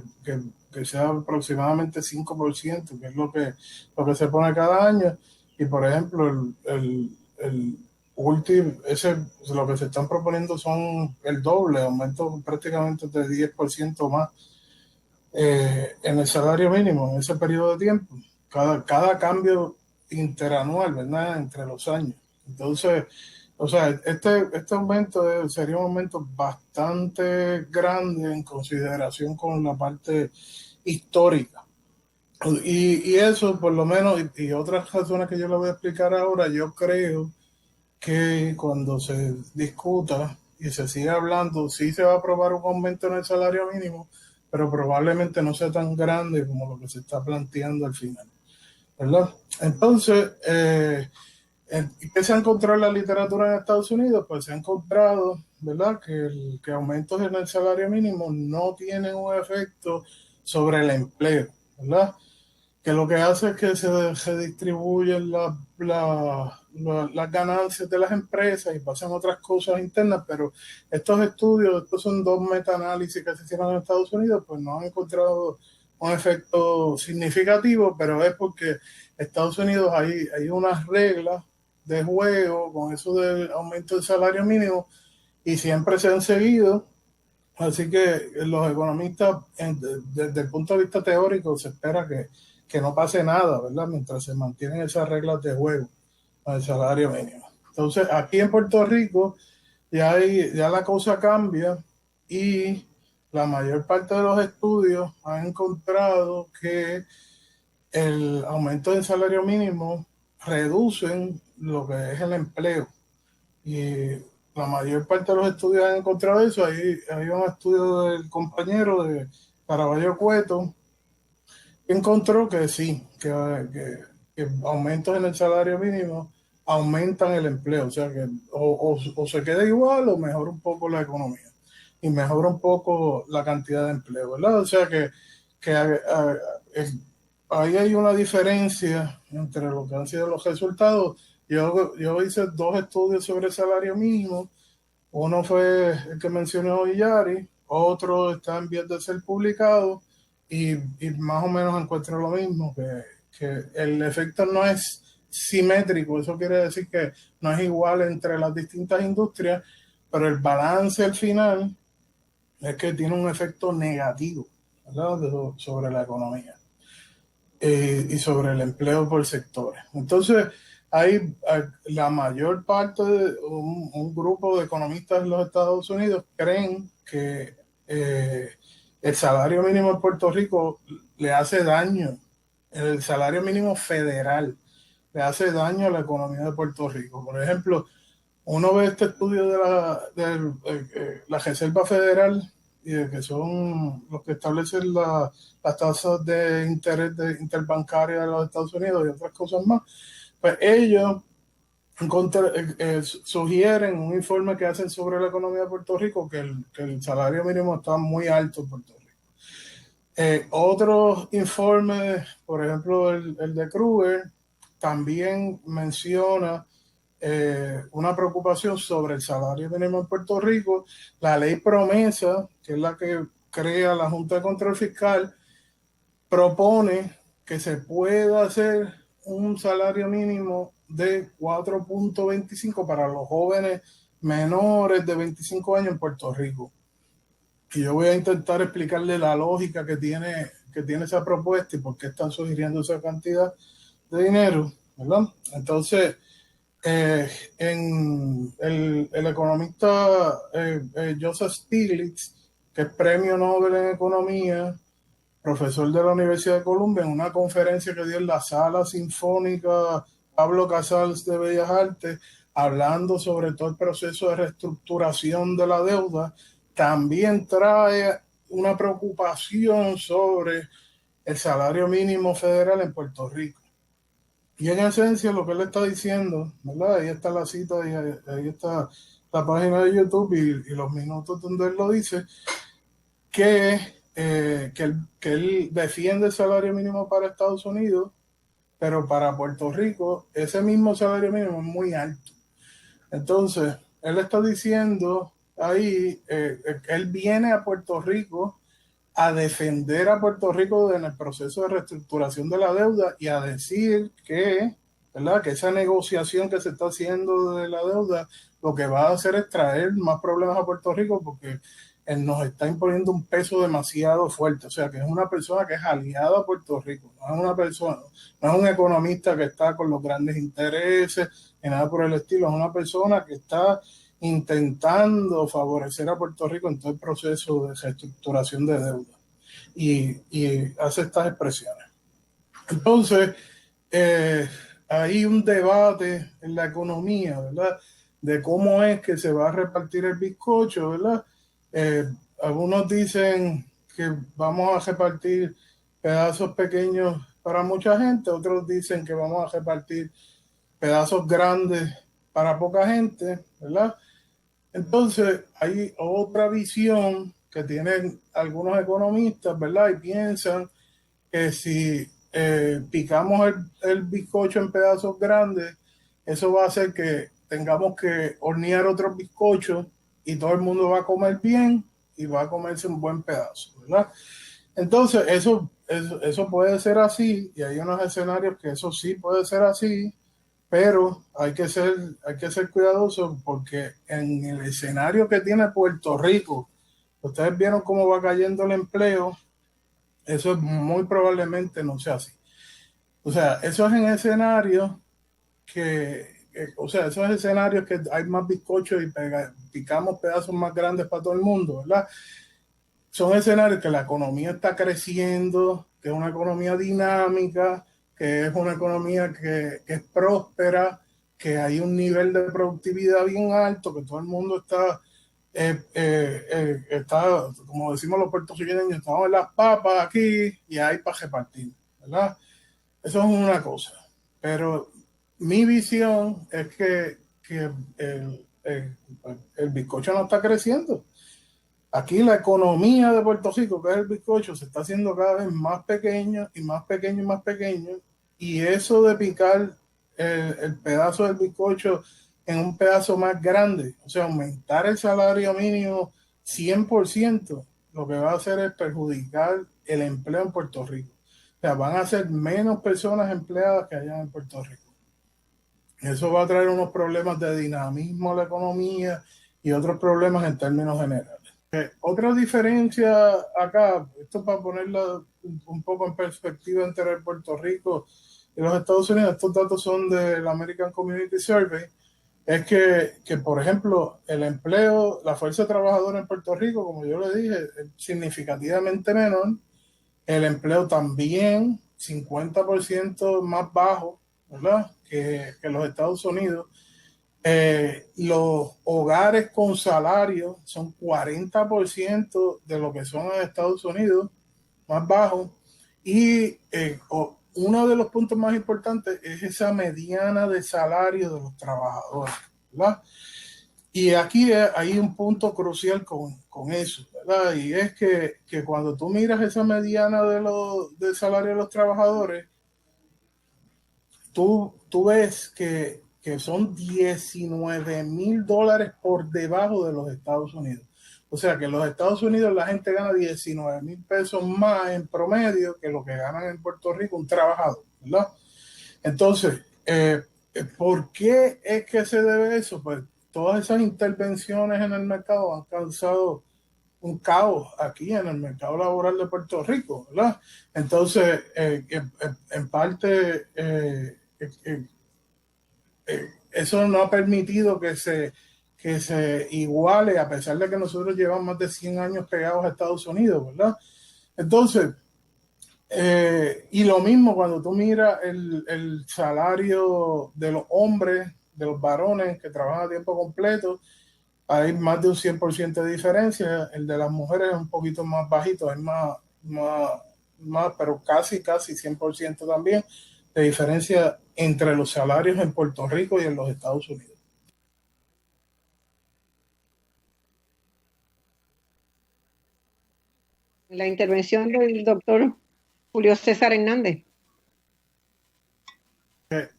sea aproximadamente 5%, que es lo que se pone cada año. Y por ejemplo, el último, lo que se están proponiendo son el doble, aumento prácticamente de 10% más en el salario mínimo en ese periodo de tiempo. Cada cambio interanual, ¿verdad?, entre los años. Entonces, o sea, este aumento sería un aumento bastante grande en consideración con la parte histórica. Y eso, por lo menos, y otras razones que yo le voy a explicar ahora, yo creo que cuando se discuta y se siga hablando, sí se va a aprobar un aumento en el salario mínimo, pero probablemente no sea tan grande como lo que se está planteando al final, ¿verdad? Entonces, ¿qué se ha encontrado en la literatura en Estados Unidos? Pues se ha encontrado, ¿verdad?, que aumentos en el salario mínimo no tienen un efecto sobre el empleo, ¿verdad? Que lo que hace es que se distribuyen las ganancias de las empresas y pasan otras cosas internas, pero estos son dos metaanálisis que se hicieron en Estados Unidos, pues no han encontrado un efecto significativo, pero es porque Estados Unidos hay unas reglas de juego con eso del aumento del salario mínimo y siempre se han seguido. Así que los economistas, desde el punto de vista teórico, se espera que no pase nada, ¿verdad?, mientras se mantienen esas reglas de juego con el salario mínimo. Entonces, aquí en Puerto Rico ya la cosa cambia y la mayor parte de los estudios han encontrado que el aumento del salario mínimo reducen lo que es el empleo. Y la mayor parte de los estudios han encontrado eso. Hay un estudio del compañero de Caraballo Cueto que encontró que sí, que aumentos en el salario mínimo aumentan el empleo. O sea que o se queda igual o mejora un poco la economía y mejora un poco la cantidad de empleo, ¿verdad? O sea que ahí hay una diferencia entre lo que han sido los resultados. Yo hice dos estudios sobre el salario mínimo. Uno fue el que mencionó Illari, otro está en vías de ser publicado y más o menos encuentro lo mismo, que el efecto no es simétrico. Eso quiere decir que no es igual entre las distintas industrias, pero el balance al final es que tiene un efecto negativo, ¿verdad? Sobre la economía y sobre el empleo por sectores. Entonces, hay la mayor parte de un grupo de economistas en los Estados Unidos creen que el salario mínimo en Puerto Rico le hace daño, el salario mínimo federal le hace daño a la economía de Puerto Rico. Por ejemplo, uno ve este estudio de la Reserva Federal, y de que son los que establecen las tasas de interés interbancaria de los Estados Unidos y otras cosas más, pues ellos sugieren un informe que hacen sobre la economía de Puerto Rico que el salario mínimo está muy alto en Puerto Rico. Otros informes, por ejemplo el de Kruger, también menciona una preocupación sobre el salario mínimo en Puerto Rico. La ley promesa, que es la que crea la Junta de Control Fiscal, propone que se pueda hacer un salario mínimo de 4.25 para los jóvenes menores de 25 años en Puerto Rico. Y yo voy a intentar explicarle la lógica que tiene esa propuesta y por qué están sugiriendo esa cantidad de dinero, ¿verdad? Entonces, en el economista Joseph Stiglitz, que es premio Nobel en Economía, profesor de la Universidad de Columbia, en una conferencia que dio en la Sala Sinfónica Pablo Casals de Bellas Artes, hablando sobre todo el proceso de reestructuración de la deuda, también trae una preocupación sobre el salario mínimo federal en Puerto Rico. Y en esencia lo que él está diciendo, ¿verdad? Ahí está la cita y ahí está la página de YouTube y los minutos donde él lo dice, que él defiende el salario mínimo para Estados Unidos, pero para Puerto Rico ese mismo salario mínimo es muy alto. Entonces, él está diciendo ahí, él viene a Puerto Rico a defender a Puerto Rico en el proceso de reestructuración de la deuda y a decir que, ¿verdad?, que esa negociación que se está haciendo de la deuda lo que va a hacer es traer más problemas a Puerto Rico porque él nos está imponiendo un peso demasiado fuerte. O sea, que es una persona que es aliada a Puerto Rico, no es una persona, no es un economista que está con los grandes intereses ni nada por el estilo, es una persona que está intentando favorecer a Puerto Rico en todo el proceso de reestructuración de deuda y hace estas expresiones. Entonces, hay un debate en la economía, ¿verdad?, de cómo es que se va a repartir el bizcocho, ¿verdad? Algunos dicen que vamos a repartir pedazos pequeños para mucha gente, otros dicen que vamos a repartir pedazos grandes para poca gente, ¿verdad? Entonces, hay otra visión que tienen algunos economistas, ¿verdad? Y piensan que si picamos el bizcocho en pedazos grandes, eso va a hacer que tengamos que hornear otros bizcochos y todo el mundo va a comer bien y va a comerse un buen pedazo, ¿verdad? Entonces, eso puede ser así y hay unos escenarios que eso sí puede ser así, pero hay que ser cuidadosos porque en el escenario que tiene Puerto Rico, ustedes vieron cómo va cayendo el empleo, eso muy probablemente no sea así. O sea, esos en escenarios esos escenarios que hay más bizcochos y picamos pedazos más grandes para todo el mundo, ¿verdad? Son escenarios que la economía está creciendo, que es una economía dinámica, que es una economía que es próspera, que hay un nivel de productividad bien alto, que todo el mundo está, como decimos los puertorriqueños, estamos en las papas aquí y hay para repartir, ¿verdad? Eso es una cosa. Pero mi visión es que el bizcocho no está creciendo. Aquí la economía de Puerto Rico, que es el bizcocho, se está haciendo cada vez más pequeño y más pequeño y más pequeño. Y eso de picar el pedazo del bizcocho en un pedazo más grande, o sea, aumentar el salario mínimo 100%, lo que va a hacer es perjudicar el empleo en Puerto Rico. O sea, van a ser menos personas empleadas que allá en Puerto Rico. Eso va a traer unos problemas de dinamismo a la economía y otros problemas en términos generales. Otra diferencia acá, esto para ponerla un poco en perspectiva entre Puerto Rico y los Estados Unidos, estos datos son del American Community Survey, es que, por ejemplo, el empleo, la fuerza trabajadora en Puerto Rico, como yo le dije, es significativamente menor. El empleo también 50% más bajo, ¿verdad? Que los Estados Unidos. Los hogares con salario son 40% de lo que son en Estados Unidos, más bajo. Y uno de los puntos más importantes es esa mediana de salario de los trabajadores, ¿verdad? Y aquí hay un punto crucial con eso, ¿verdad? Y es que cuando tú miras esa mediana de salario de los trabajadores, tú ves que son $19,000 por debajo de los Estados Unidos. O sea que en los Estados Unidos la gente gana 19,000 pesos más en promedio que lo que ganan en Puerto Rico un trabajador, ¿verdad? Entonces, ¿por qué es que se debe eso? Pues todas esas intervenciones en el mercado han causado un caos aquí en el mercado laboral de Puerto Rico, ¿verdad? Entonces, en parte, eso no ha permitido que se iguale, a pesar de que nosotros llevamos más de 100 años pegados a Estados Unidos, ¿verdad? Entonces, y lo mismo cuando tú miras el salario de los hombres, de los varones que trabajan a tiempo completo, hay más de un 100% de diferencia. El de las mujeres es un poquito más bajito, es más, pero casi 100% también de diferencia entre los salarios en Puerto Rico y en los Estados Unidos. La intervención del doctor Julio César Hernández.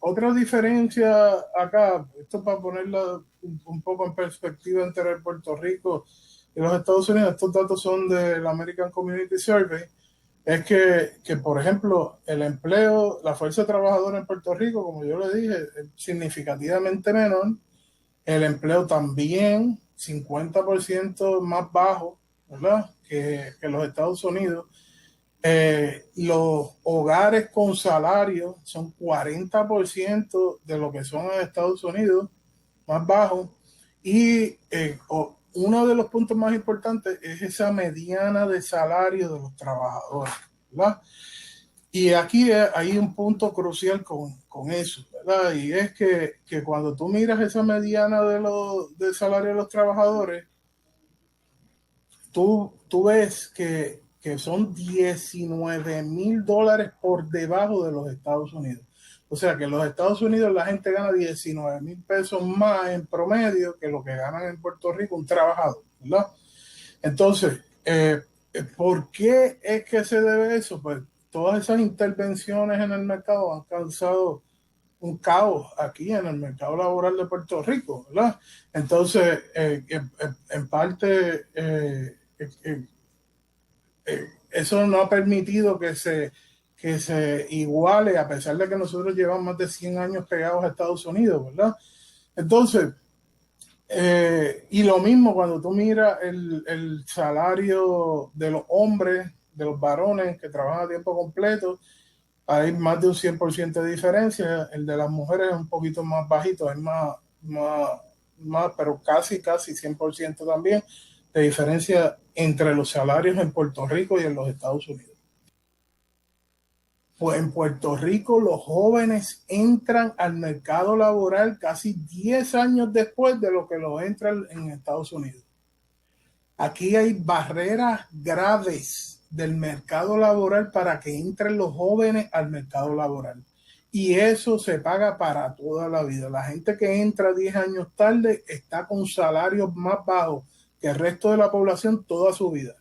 Otra diferencia acá, esto para ponerla un poco en perspectiva entre Puerto Rico y los Estados Unidos, estos datos son del American Community Survey, es que, por ejemplo, el empleo, la fuerza trabajadora en Puerto Rico, como yo le dije, es significativamente menor. El empleo también 50% más bajo, ¿verdad? Que los Estados Unidos. Los hogares con salario son 40% de lo que son en Estados Unidos, más bajo. Y uno de los puntos más importantes es esa mediana de salario de los trabajadores, ¿verdad? Y aquí hay un punto crucial con eso, ¿verdad? Y es que cuando tú miras esa mediana de salario de los trabajadores, tú ves que son $19,000 por debajo de los Estados Unidos. O sea que en los Estados Unidos la gente gana 19,000 pesos más en promedio que lo que ganan en Puerto Rico un trabajador, ¿verdad? Entonces, ¿por qué es que se debe eso? Pues todas esas intervenciones en el mercado han causado un caos aquí en el mercado laboral de Puerto Rico, ¿verdad? Entonces, en parte, eso no ha permitido que se iguale, a pesar de que nosotros llevamos más de 100 años pegados a Estados Unidos, ¿verdad? Entonces, y lo mismo cuando tú miras el salario de los hombres, de los varones que trabajan a tiempo completo, hay más de un 100% de diferencia. El de las mujeres es un poquito más bajito, es más, pero casi 100% también de diferencia entre los salarios en Puerto Rico y en los Estados Unidos. Pues en Puerto Rico los jóvenes entran al mercado laboral casi 10 años después de lo que lo entran en Estados Unidos. Aquí hay barreras graves del mercado laboral para que entren los jóvenes al mercado laboral. Y eso se paga para toda la vida. La gente que entra 10 años tarde está con salarios más bajos que el resto de la población toda su vida.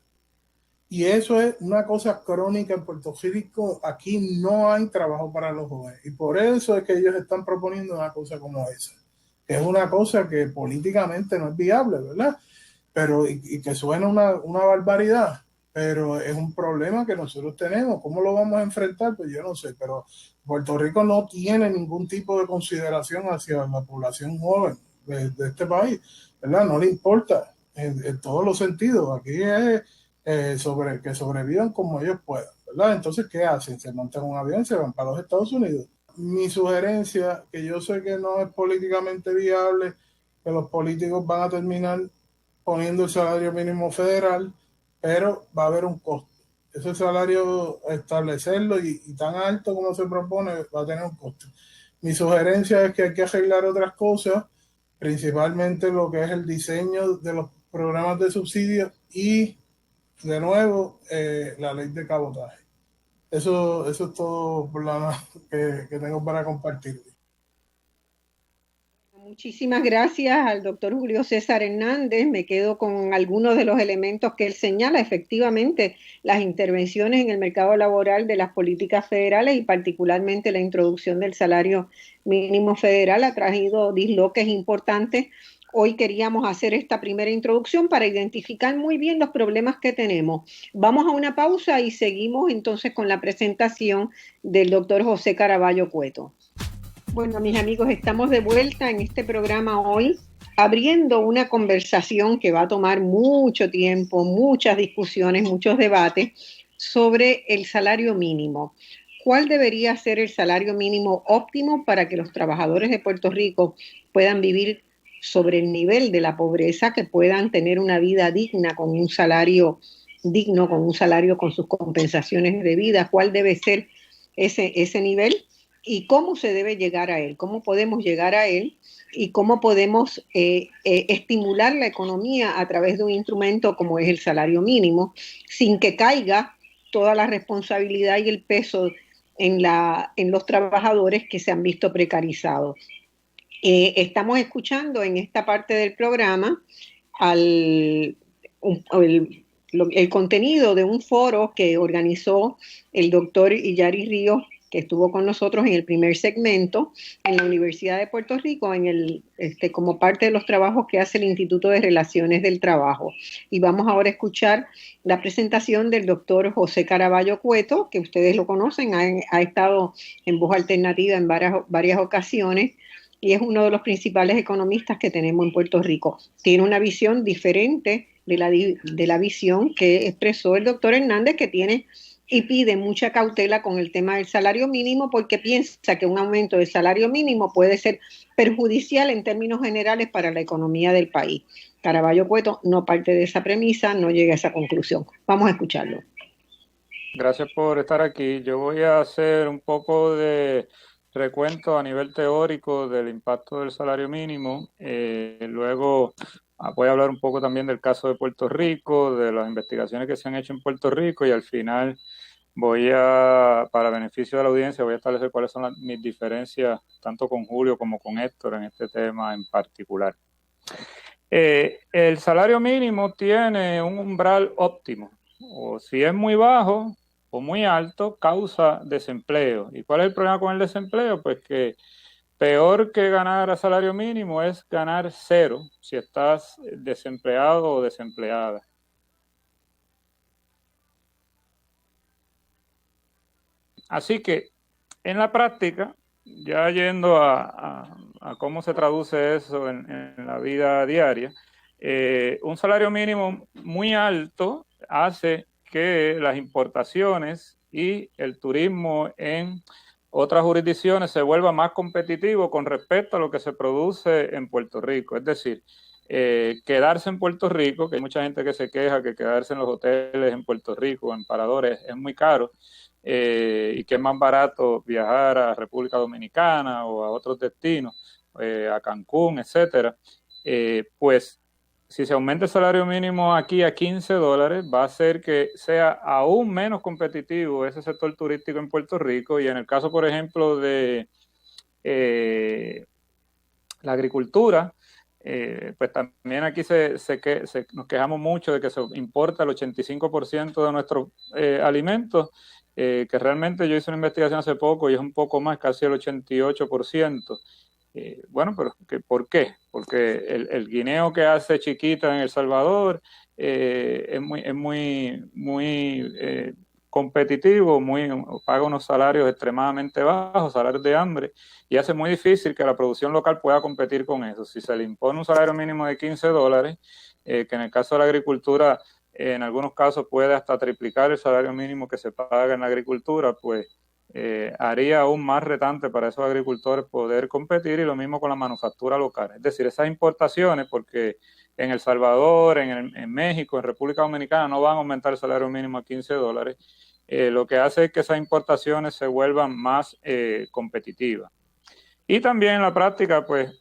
Y eso es una cosa crónica en Puerto Rico. Aquí no hay trabajo para los jóvenes. Y por eso es que ellos están proponiendo una cosa como esa. Es una cosa que políticamente no es viable, ¿verdad? Pero, y que suena una barbaridad, pero es un problema que nosotros tenemos. ¿Cómo lo vamos a enfrentar? Pues yo no sé, pero Puerto Rico no tiene ningún tipo de consideración hacia la población joven de este país. ¿verdad? No le importa en todos los sentidos. Aquí es que sobrevivan como ellos puedan, ¿verdad? Entonces, ¿qué hacen? Se montan un avión y se van para los Estados Unidos. Mi sugerencia, que yo sé que no es políticamente viable, que los políticos van a terminar poniendo el salario mínimo federal, pero va a haber un costo. Ese salario, establecerlo y tan alto como se propone, va a tener un costo. Mi sugerencia es que hay que arreglar otras cosas, principalmente lo que es el diseño de los programas de subsidio y, de nuevo, la ley de cabotaje. Eso es todo por que tengo para compartir. Muchísimas gracias al doctor Julio César Hernández. Me quedo con algunos de los elementos que él señala. Efectivamente, las intervenciones en el mercado laboral de las políticas federales y particularmente la introducción del salario mínimo federal ha traído disloques importantes. Hoy queríamos hacer esta primera introducción para identificar muy bien los problemas que tenemos. Vamos a una pausa y seguimos entonces con la presentación del doctor José Caraballo Cueto. Bueno, mis amigos, estamos de vuelta en este programa hoy, abriendo una conversación que va a tomar mucho tiempo, muchas discusiones, muchos debates sobre el salario mínimo. ¿Cuál debería ser el salario mínimo óptimo para que los trabajadores de Puerto Rico puedan vivir sobre el nivel de la pobreza, que puedan tener una vida digna con un salario digno, con un salario con sus compensaciones de vida? ¿Cuál debe ser ese nivel? ¿Y cómo se debe llegar a él? ¿Cómo podemos llegar a él? ¿Y cómo podemos estimular la economía a través de un instrumento como es el salario mínimo, sin que caiga toda la responsabilidad y el peso en los trabajadores que se han visto precarizados? Estamos escuchando en esta parte del programa el contenido de un foro que organizó el doctor Illari Ríos, que estuvo con nosotros en el primer segmento en la Universidad de Puerto Rico, como parte de los trabajos que hace el Instituto de Relaciones del Trabajo. Y vamos ahora a escuchar la presentación del doctor José Caraballo Cueto, que ustedes lo conocen, ha estado en Voz Alternativa en varias ocasiones, y es uno de los principales economistas que tenemos en Puerto Rico. Tiene una visión diferente de la visión que expresó el doctor Hernández, que tiene y pide mucha cautela con el tema del salario mínimo, porque piensa que un aumento del salario mínimo puede ser perjudicial en términos generales para la economía del país. Caraballo Cueto no parte de esa premisa, no llega a esa conclusión. Vamos a escucharlo. Gracias por estar aquí. Yo voy a hacer un poco de recuento a nivel teórico del impacto del salario mínimo. Luego voy a hablar un poco también del caso de Puerto Rico, de las investigaciones que se han hecho en Puerto Rico, y al final para beneficio de la audiencia, voy a establecer cuáles son mis diferencias tanto con Julio como con Héctor en este tema en particular. El salario mínimo tiene un umbral óptimo, o si es muy bajo o muy alto, causa desempleo. ¿Y cuál es el problema con el desempleo? Pues que peor que ganar a salario mínimo es ganar cero si estás desempleado o desempleada. Así que en la práctica, ya yendo a cómo se traduce eso en la vida diaria, un salario mínimo muy alto hace que las importaciones y el turismo en otras jurisdicciones se vuelva más competitivo con respecto a lo que se produce en Puerto Rico. Es decir, quedarse en Puerto Rico, que hay mucha gente que se queja que quedarse en los hoteles en Puerto Rico, en paradores, es muy caro, y que es más barato viajar a República Dominicana o a otros destinos, a Cancún, etcétera. Pues si se aumenta el salario mínimo aquí a $15, va a hacer que sea aún menos competitivo ese sector turístico en Puerto Rico. Y en el caso, por ejemplo, de la agricultura, pues también aquí nos quejamos mucho de que se importa el 85% de nuestros alimentos, que realmente yo hice una investigación hace poco y es un poco más, casi el 88%. Bueno, pero ¿por qué? Porque el guineo que hace Chiquita en El Salvador es muy competitivo, paga unos salarios extremadamente bajos, salarios de hambre, y hace muy difícil que la producción local pueda competir con eso. Si se le impone un salario mínimo de $15, que en el caso de la agricultura, en algunos casos puede hasta triplicar el salario mínimo que se paga en la agricultura, pues haría aún más retante para esos agricultores poder competir, y lo mismo con la manufactura local. Es decir, esas importaciones, porque en El Salvador, en México, en República Dominicana no van a aumentar el salario mínimo a $15, lo que hace es que esas importaciones se vuelvan más competitivas. Y también en la práctica, pues,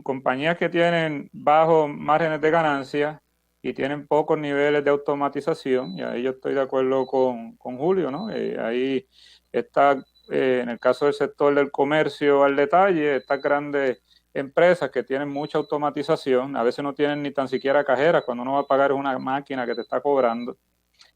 compañías que tienen bajos márgenes de ganancia y tienen pocos niveles de automatización, y ahí yo estoy de acuerdo con Julio, ¿no? Ahí está, en el caso del sector del comercio al detalle, estas grandes empresas que tienen mucha automatización, a veces no tienen ni tan siquiera cajeras, cuando uno va a pagar una máquina que te está cobrando.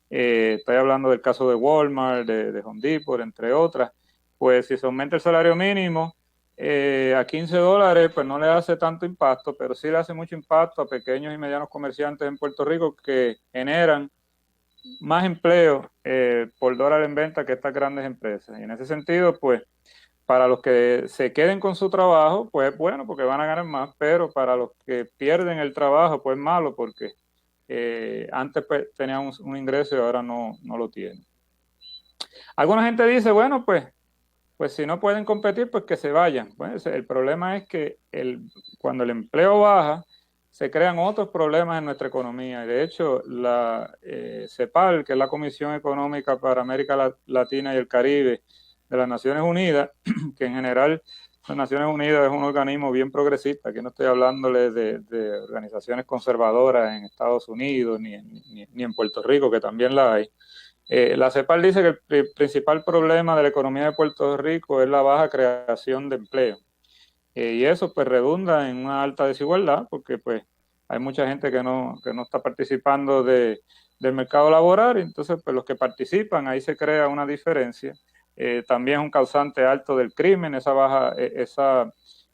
Estoy hablando del caso de Walmart, de Home Depot, entre otras. Pues si se aumenta el salario mínimo a $15, pues no le hace tanto impacto, pero sí le hace mucho impacto a pequeños y medianos comerciantes en Puerto Rico, que generan más empleo por dólar en venta que estas grandes empresas. Y en ese sentido, pues, para los que se queden con su trabajo, pues bueno, porque van a ganar más, pero para los que pierden el trabajo, pues malo, porque antes pues, tenían un ingreso y ahora no lo tienen. Alguna gente dice, bueno, pues si no pueden competir, pues que se vayan. Pues el problema es que cuando el empleo baja, se crean otros problemas en nuestra economía. Y de hecho, la CEPAL, que es la Comisión Económica para América Latina y el Caribe de las Naciones Unidas, que en general las Naciones Unidas es un organismo bien progresista, aquí no estoy hablándole de organizaciones conservadoras en Estados Unidos ni en Puerto Rico, que también la hay. La CEPAL dice que el principal problema de la economía de Puerto Rico es la baja creación de empleo. Y eso pues redunda en una alta desigualdad, porque pues hay mucha gente que no está participando del mercado laboral, y entonces pues los que participan, ahí se crea una diferencia. También es un causante alto del crimen, esa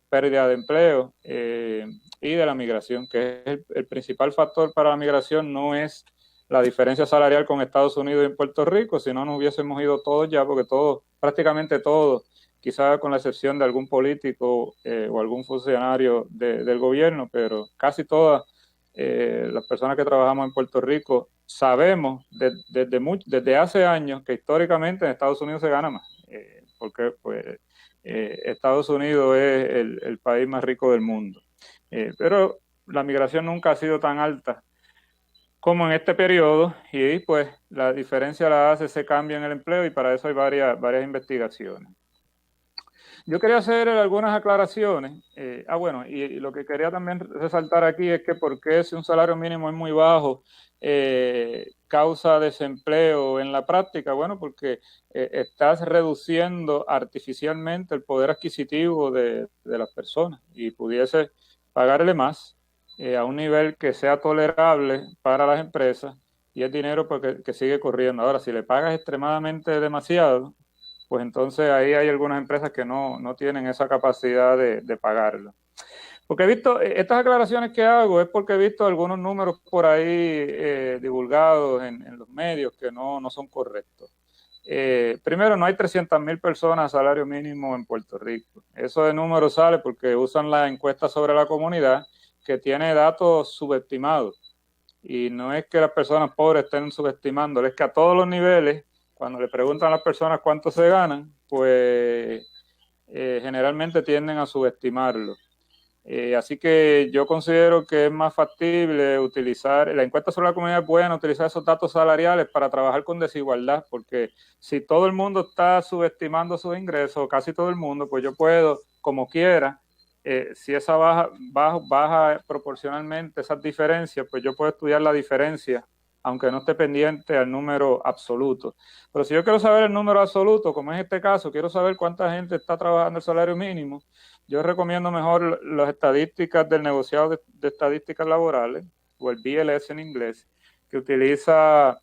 pérdida de empleo, y de la migración, que es el principal factor para la migración. No es la diferencia salarial con Estados Unidos y en Puerto Rico, si no nos hubiésemos ido todos ya, porque prácticamente todos, quizás con la excepción de algún político o algún funcionario del gobierno, pero casi todas las personas que trabajamos en Puerto Rico sabemos desde hace años que históricamente en Estados Unidos se gana más, porque pues, Estados Unidos es el país más rico del mundo. Pero la migración nunca ha sido tan alta como en este periodo, y pues la diferencia la hace ese cambio en el empleo, y para eso hay varias investigaciones. Yo quería hacer algunas aclaraciones. Bueno, y lo que quería también resaltar aquí es que por qué si un salario mínimo es muy bajo causa desempleo en la práctica. Bueno, porque estás reduciendo artificialmente el poder adquisitivo de las personas, y pudiese pagarle más a un nivel que sea tolerable para las empresas, y es dinero porque, que sigue corriendo. Ahora, si le pagas extremadamente demasiado, pues entonces ahí hay algunas empresas que no tienen esa capacidad de pagarlo. Porque he visto, estas aclaraciones que hago es porque he visto algunos números por ahí divulgados en los medios que no son correctos. Primero, no hay 300,000 personas a salario mínimo en Puerto Rico. Eso de número sale porque usan la encuesta sobre la comunidad, que tiene datos subestimados. Y no es que las personas pobres estén subestimando, es que a todos los niveles, cuando le preguntan a las personas cuánto se ganan, pues generalmente tienden a subestimarlo. Así que yo considero que es más factible utilizar, la encuesta sobre la comunidad es buena, utilizar esos datos salariales para trabajar con desigualdad, porque si todo el mundo está subestimando sus ingresos, casi todo el mundo, pues yo puedo, como quiera, si esa baja proporcionalmente esas diferencias, pues yo puedo estudiar la diferencia, aunque no esté pendiente al número absoluto. Pero si yo quiero saber el número absoluto, como es este caso, quiero saber cuánta gente está trabajando el salario mínimo, yo recomiendo mejor las estadísticas del negociado de estadísticas laborales, o el BLS en inglés, que utiliza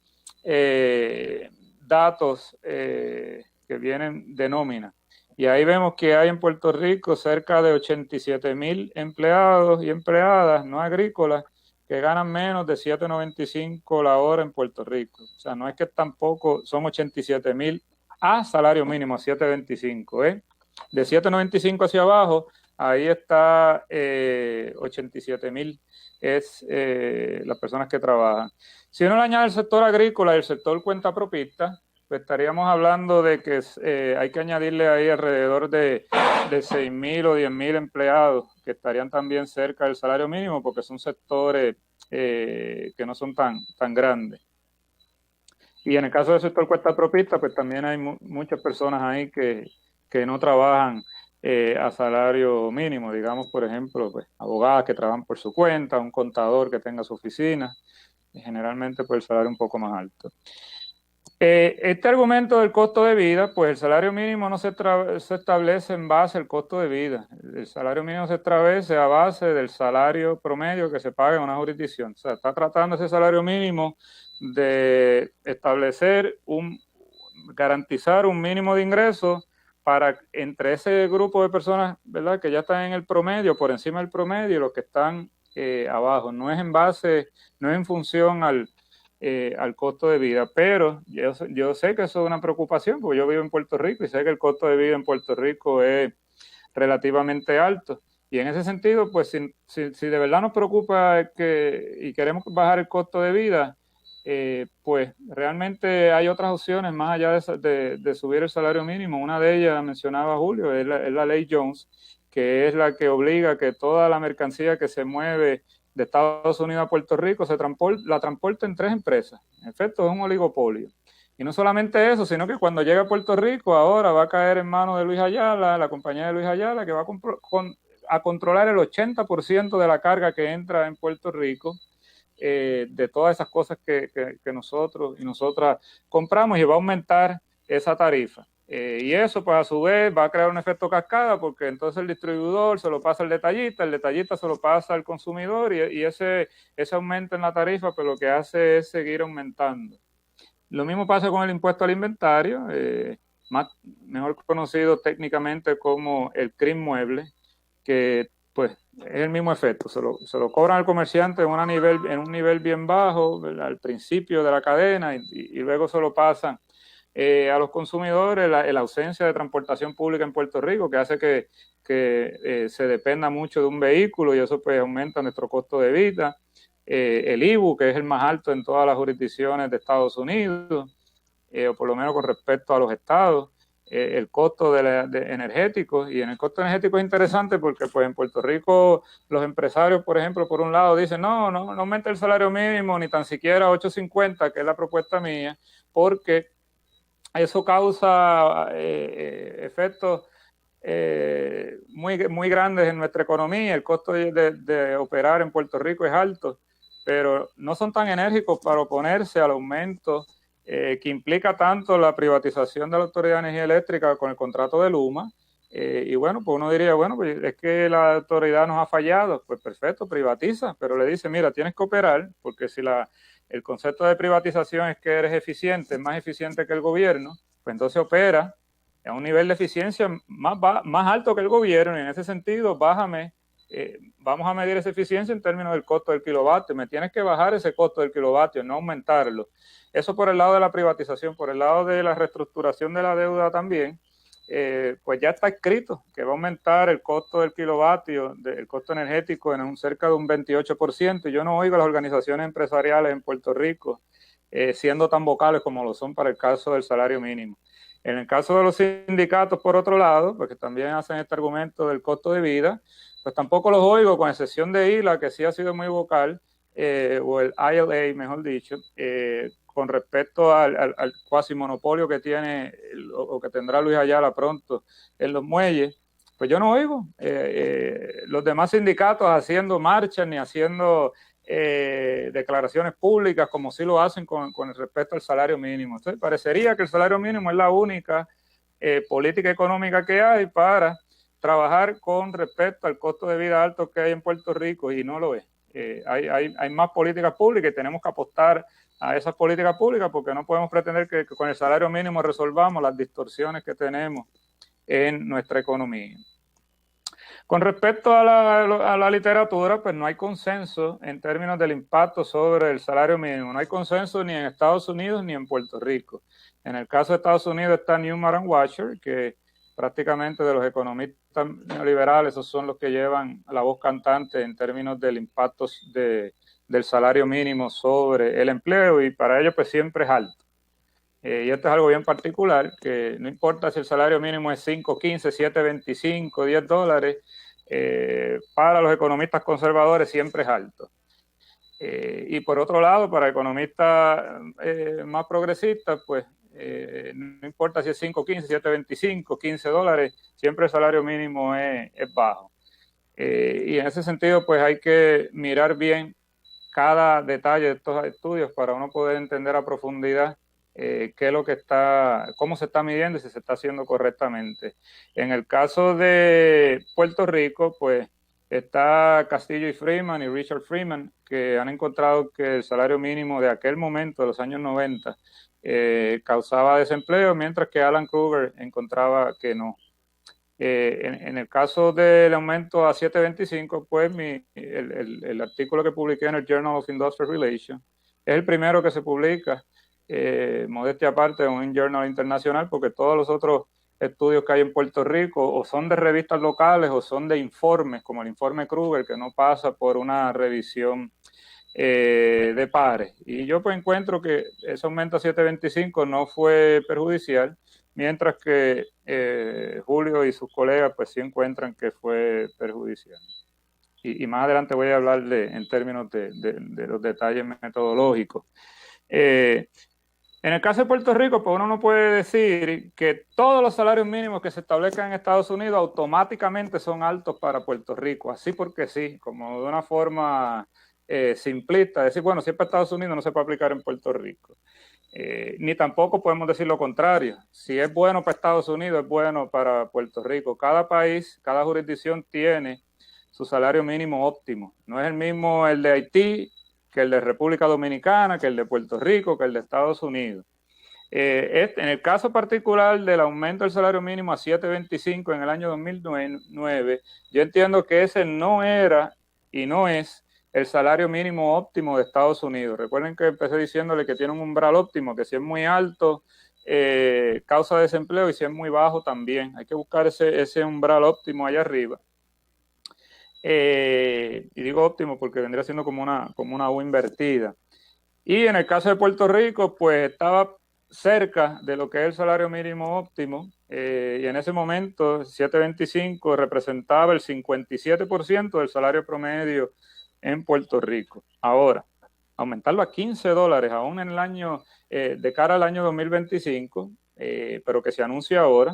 datos que vienen de nómina. Y ahí vemos que hay en Puerto Rico cerca de 87,000 empleados y empleadas no agrícolas que ganan menos de $7.95 la hora en Puerto Rico. O sea, no es que tampoco son 87,000 a salario mínimo, a 7.25, ¿eh? De 7.95 hacia abajo, ahí está 87,000 es las personas que trabajan. Si uno le añade el sector agrícola y el sector cuentapropista, pues estaríamos hablando de que hay que añadirle ahí alrededor de 6,000 o 10,000 empleados que estarían también cerca del salario mínimo, porque son sectores que no son tan grandes. Y en el caso del sector cuentapropista, pues también hay muchas personas ahí que no trabajan a salario mínimo, digamos, por ejemplo, pues, abogadas que trabajan por su cuenta, un contador que tenga su oficina, y generalmente pues el salario un poco más alto. Este argumento del costo de vida, pues el salario mínimo no se establece en base al costo de vida. El salario mínimo se establece a base del salario promedio que se paga en una jurisdicción. O sea, está tratando ese salario mínimo de establecer garantizar un mínimo de ingresos para entre ese grupo de personas, ¿verdad?, que ya están en el promedio, por encima del promedio, y los que están abajo. No es en función al costo de vida, pero yo sé que eso es una preocupación, porque yo vivo en Puerto Rico y sé que el costo de vida en Puerto Rico es relativamente alto. Y en ese sentido, pues si de verdad nos preocupa y queremos bajar el costo de vida, pues realmente hay otras opciones más allá de subir el salario mínimo. Una de ellas, mencionaba Julio, es la ley Jones, que es la que obliga que toda la mercancía que se mueve de Estados Unidos a Puerto Rico la transporta en 3 empresas. En efecto, es un oligopolio. Y no solamente eso, sino que cuando llegue a Puerto Rico, ahora va a caer en manos de Luis Ayala, la compañía de Luis Ayala, que va a controlar el 80% de la carga que entra en Puerto Rico, de todas esas cosas que nosotros y nosotras compramos, y va a aumentar esa tarifa. Y eso, pues a su vez, va a crear un efecto cascada, porque entonces el distribuidor se lo pasa al detallista, el detallista se lo pasa al consumidor, y ese aumento en la tarifa, pues lo que hace es seguir aumentando. Lo mismo pasa con el impuesto al inventario, mejor conocido técnicamente como el CRIM mueble, que pues es el mismo efecto. Se lo cobran al comerciante en un nivel bien bajo, ¿verdad?, al principio de la cadena, y luego se lo pasan a los consumidores. La ausencia de transportación pública en Puerto Rico, que hace que se dependa mucho de un vehículo, y eso pues aumenta nuestro costo de vida. El IBU, que es el más alto en todas las jurisdicciones de Estados Unidos, o por lo menos con respecto a los estados. El costo energético, y en el costo energético es interesante porque pues en Puerto Rico los empresarios, por ejemplo, por un lado dicen no aumenta el salario mínimo ni tan siquiera 8.50, que es la propuesta mía, porque eso causa efectos muy grandes en nuestra economía. El costo de operar en Puerto Rico es alto, pero no son tan enérgicos para oponerse al aumento que implica tanto la privatización de la Autoridad de Energía Eléctrica con el contrato de Luma. Y bueno, pues uno diría, bueno, pues es que la autoridad nos ha fallado. Pues perfecto, privatiza, pero le dice, mira, tienes que operar, porque si el concepto de privatización es que eres eficiente, más eficiente que el gobierno, pues entonces opera a un nivel de eficiencia más alto que el gobierno, y en ese sentido, vamos a medir esa eficiencia en términos del costo del kilovatio. Me tienes que bajar ese costo del kilovatio, no aumentarlo. Eso por el lado de la privatización. Por el lado de la reestructuración de la deuda también, pues ya está escrito que va a aumentar el costo del kilovatio, el costo energético, en cerca de un 28%, y yo no oigo a las organizaciones empresariales en Puerto Rico siendo tan vocales como lo son para el caso del salario mínimo. En el caso de los sindicatos, por otro lado, porque también hacen este argumento del costo de vida, pues tampoco los oigo, con excepción de ILA, que sí ha sido muy vocal, o el ILA, mejor dicho, con respecto al cuasi monopolio que tiene o que tendrá Luis Ayala pronto en los muelles. Pues yo no oigo los demás sindicatos haciendo marchas ni haciendo declaraciones públicas como sí lo hacen con el respecto al salario mínimo. Entonces parecería que el salario mínimo es la única política económica que hay para trabajar con respecto al costo de vida alto que hay en Puerto Rico, y no lo es. Hay más políticas públicas y tenemos que apostar a esas políticas públicas, porque no podemos pretender que con el salario mínimo resolvamos las distorsiones que tenemos en nuestra economía. Con respecto a la literatura, pues no hay consenso en términos del impacto sobre el salario mínimo. No hay consenso ni en Estados Unidos ni en Puerto Rico. En el caso de Estados Unidos está Newman and Washer, que prácticamente de los economistas neoliberales, esos son los que llevan la voz cantante en términos del impacto del salario mínimo sobre el empleo, y para ellos pues siempre es alto. Y esto es algo bien particular, que no importa si el salario mínimo es 5.15, 7.25, $10, para los economistas conservadores siempre es alto. Y por otro lado, para economistas más progresistas, pues no importa si es 5.15, 7.25, $15, siempre el salario mínimo es bajo. Y en ese sentido, pues hay que mirar bien cada detalle de estos estudios para uno poder entender a profundidad qué es lo que cómo se está midiendo y si se está haciendo correctamente. En el caso de Puerto Rico, pues está Castillo y Freeman y Richard Freeman, que han encontrado que el salario mínimo de aquel momento, de los años 90, causaba desempleo, mientras que Alan Kruger encontraba que no. En el caso del aumento a 7.25, pues el artículo que publiqué en el Journal of Industrial Relations es el primero que se publica, modestia aparte, en un journal internacional, porque todos los otros estudios que hay en Puerto Rico o son de revistas locales o son de informes, como el informe Kruger, que no pasa por una revisión de pares. Y yo pues encuentro que ese aumento a 7.25 no fue perjudicial, mientras que Julio y sus colegas pues sí encuentran que fue perjudicial. Y más adelante voy a hablar en términos de los detalles metodológicos. En el caso de Puerto Rico, pues uno no puede decir que todos los salarios mínimos que se establezcan en Estados Unidos automáticamente son altos para Puerto Rico, así porque sí, como de una forma simplista, decir, bueno, si es para Estados Unidos no se puede aplicar en Puerto Rico. Ni tampoco podemos decir lo contrario. Si es bueno para Estados Unidos, es bueno para Puerto Rico. Cada país, cada jurisdicción tiene su salario mínimo óptimo. No es el mismo el de Haití que el de República Dominicana, que el de Puerto Rico, que el de Estados Unidos. En el caso particular del aumento del salario mínimo a 7.25 en el año 2009, yo entiendo que ese no era y no es el salario mínimo óptimo de Estados Unidos. Recuerden que empecé diciéndole que tiene un umbral óptimo, que si es muy alto causa desempleo y si es muy bajo también. Hay que buscar ese umbral óptimo allá arriba. Y digo óptimo porque vendría siendo como una U invertida. Y en el caso de Puerto Rico, pues estaba cerca de lo que es el salario mínimo óptimo, y en ese momento 7.25 representaba el 57% del salario promedio en Puerto Rico. Ahora, aumentarlo a $15 aún en el año, de cara al año 2025, pero que se anuncia ahora,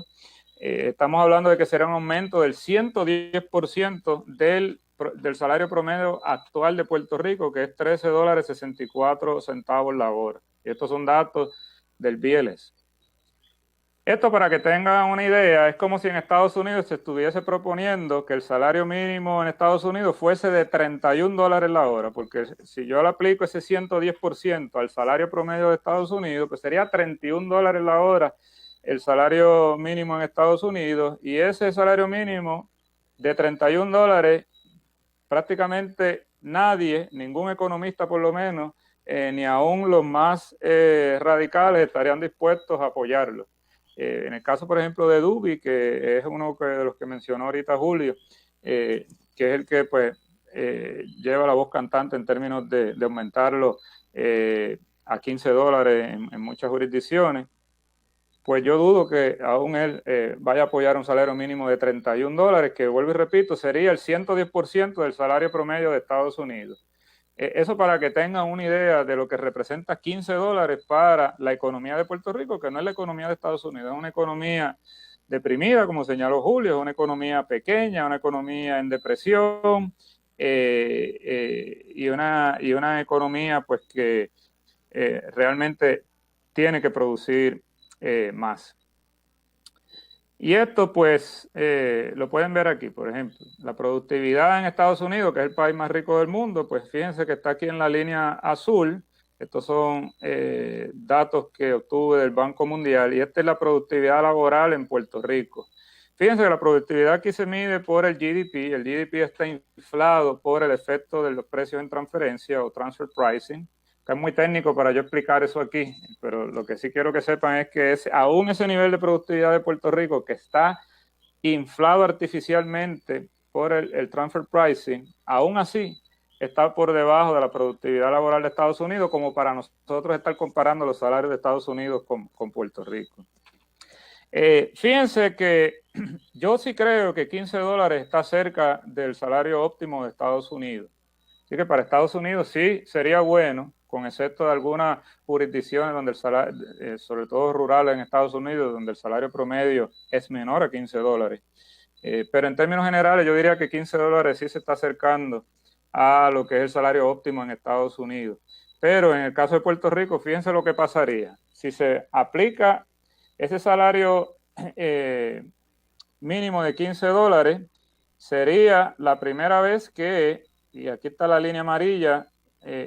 estamos hablando de que será un aumento del 110% del salario promedio actual de Puerto Rico, que es $13.64 la hora. Y estos son datos del BLS. Esto, para que tengan una idea, es como si en Estados Unidos se estuviese proponiendo que el salario mínimo en Estados Unidos fuese de $31 la hora, porque si yo le aplico ese 110% al salario promedio de Estados Unidos, pues sería $31 la hora el salario mínimo en Estados Unidos, y ese salario mínimo de $31, prácticamente nadie, ningún economista por lo menos, ni aún los más radicales estarían dispuestos a apoyarlo. En el caso, por ejemplo, de Duby, que es uno de los que mencionó ahorita Julio, que es el que pues lleva la voz cantante en términos de aumentarlo a $15 en muchas jurisdicciones, pues yo dudo que aún él vaya a apoyar un salario mínimo de $31, que vuelvo y repito, sería el 110% del salario promedio de Estados Unidos. Eso para que tengan una idea de lo que representa $15 para la economía de Puerto Rico, que no es la economía de Estados Unidos, es una economía deprimida, como señaló Julio, es una economía pequeña, una economía en depresión, y una economía pues que realmente tiene que producir más. Y esto pues lo pueden ver aquí, por ejemplo, la productividad en Estados Unidos, que es el país más rico del mundo, pues fíjense que está aquí en la línea azul. Estos son datos que obtuve del Banco Mundial, y esta es la productividad laboral en Puerto Rico. Fíjense que la productividad aquí se mide por el GDP. El GDP está inflado por el efecto de los precios en transferencia o transfer pricing, que es muy técnico para yo explicar eso aquí, pero lo que sí quiero que sepan es que aún ese nivel de productividad de Puerto Rico, que está inflado artificialmente por el transfer pricing, aún así está por debajo de la productividad laboral de Estados Unidos, como para nosotros estar comparando los salarios de Estados Unidos con Puerto Rico. Fíjense que yo sí creo que $15 está cerca del salario óptimo de Estados Unidos. Así que para Estados Unidos sí sería bueno, con excepto de algunas jurisdicciones donde el salario, sobre todo rurales en Estados Unidos, donde el salario promedio es menor a $15. Pero en términos generales yo diría que $15 sí se está acercando a lo que es el salario óptimo en Estados Unidos. Pero en el caso de Puerto Rico, fíjense lo que pasaría. Si se aplica ese salario mínimo de $15, sería la primera vez que, y aquí está la línea amarilla,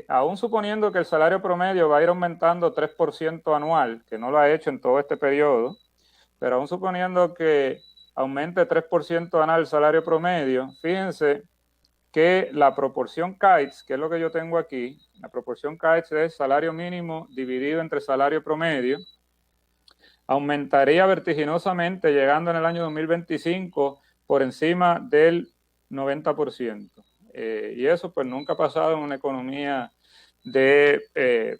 aún suponiendo que el salario promedio va a ir aumentando 3% anual, que no lo ha hecho en todo este periodo, pero aún suponiendo que aumente 3% anual el salario promedio, fíjense que la proporción CAITS, que es lo que yo tengo aquí, la proporción CAITS es salario mínimo dividido entre salario promedio, aumentaría vertiginosamente, llegando en el año 2025 por encima del 90%. Y eso pues nunca ha pasado en una economía de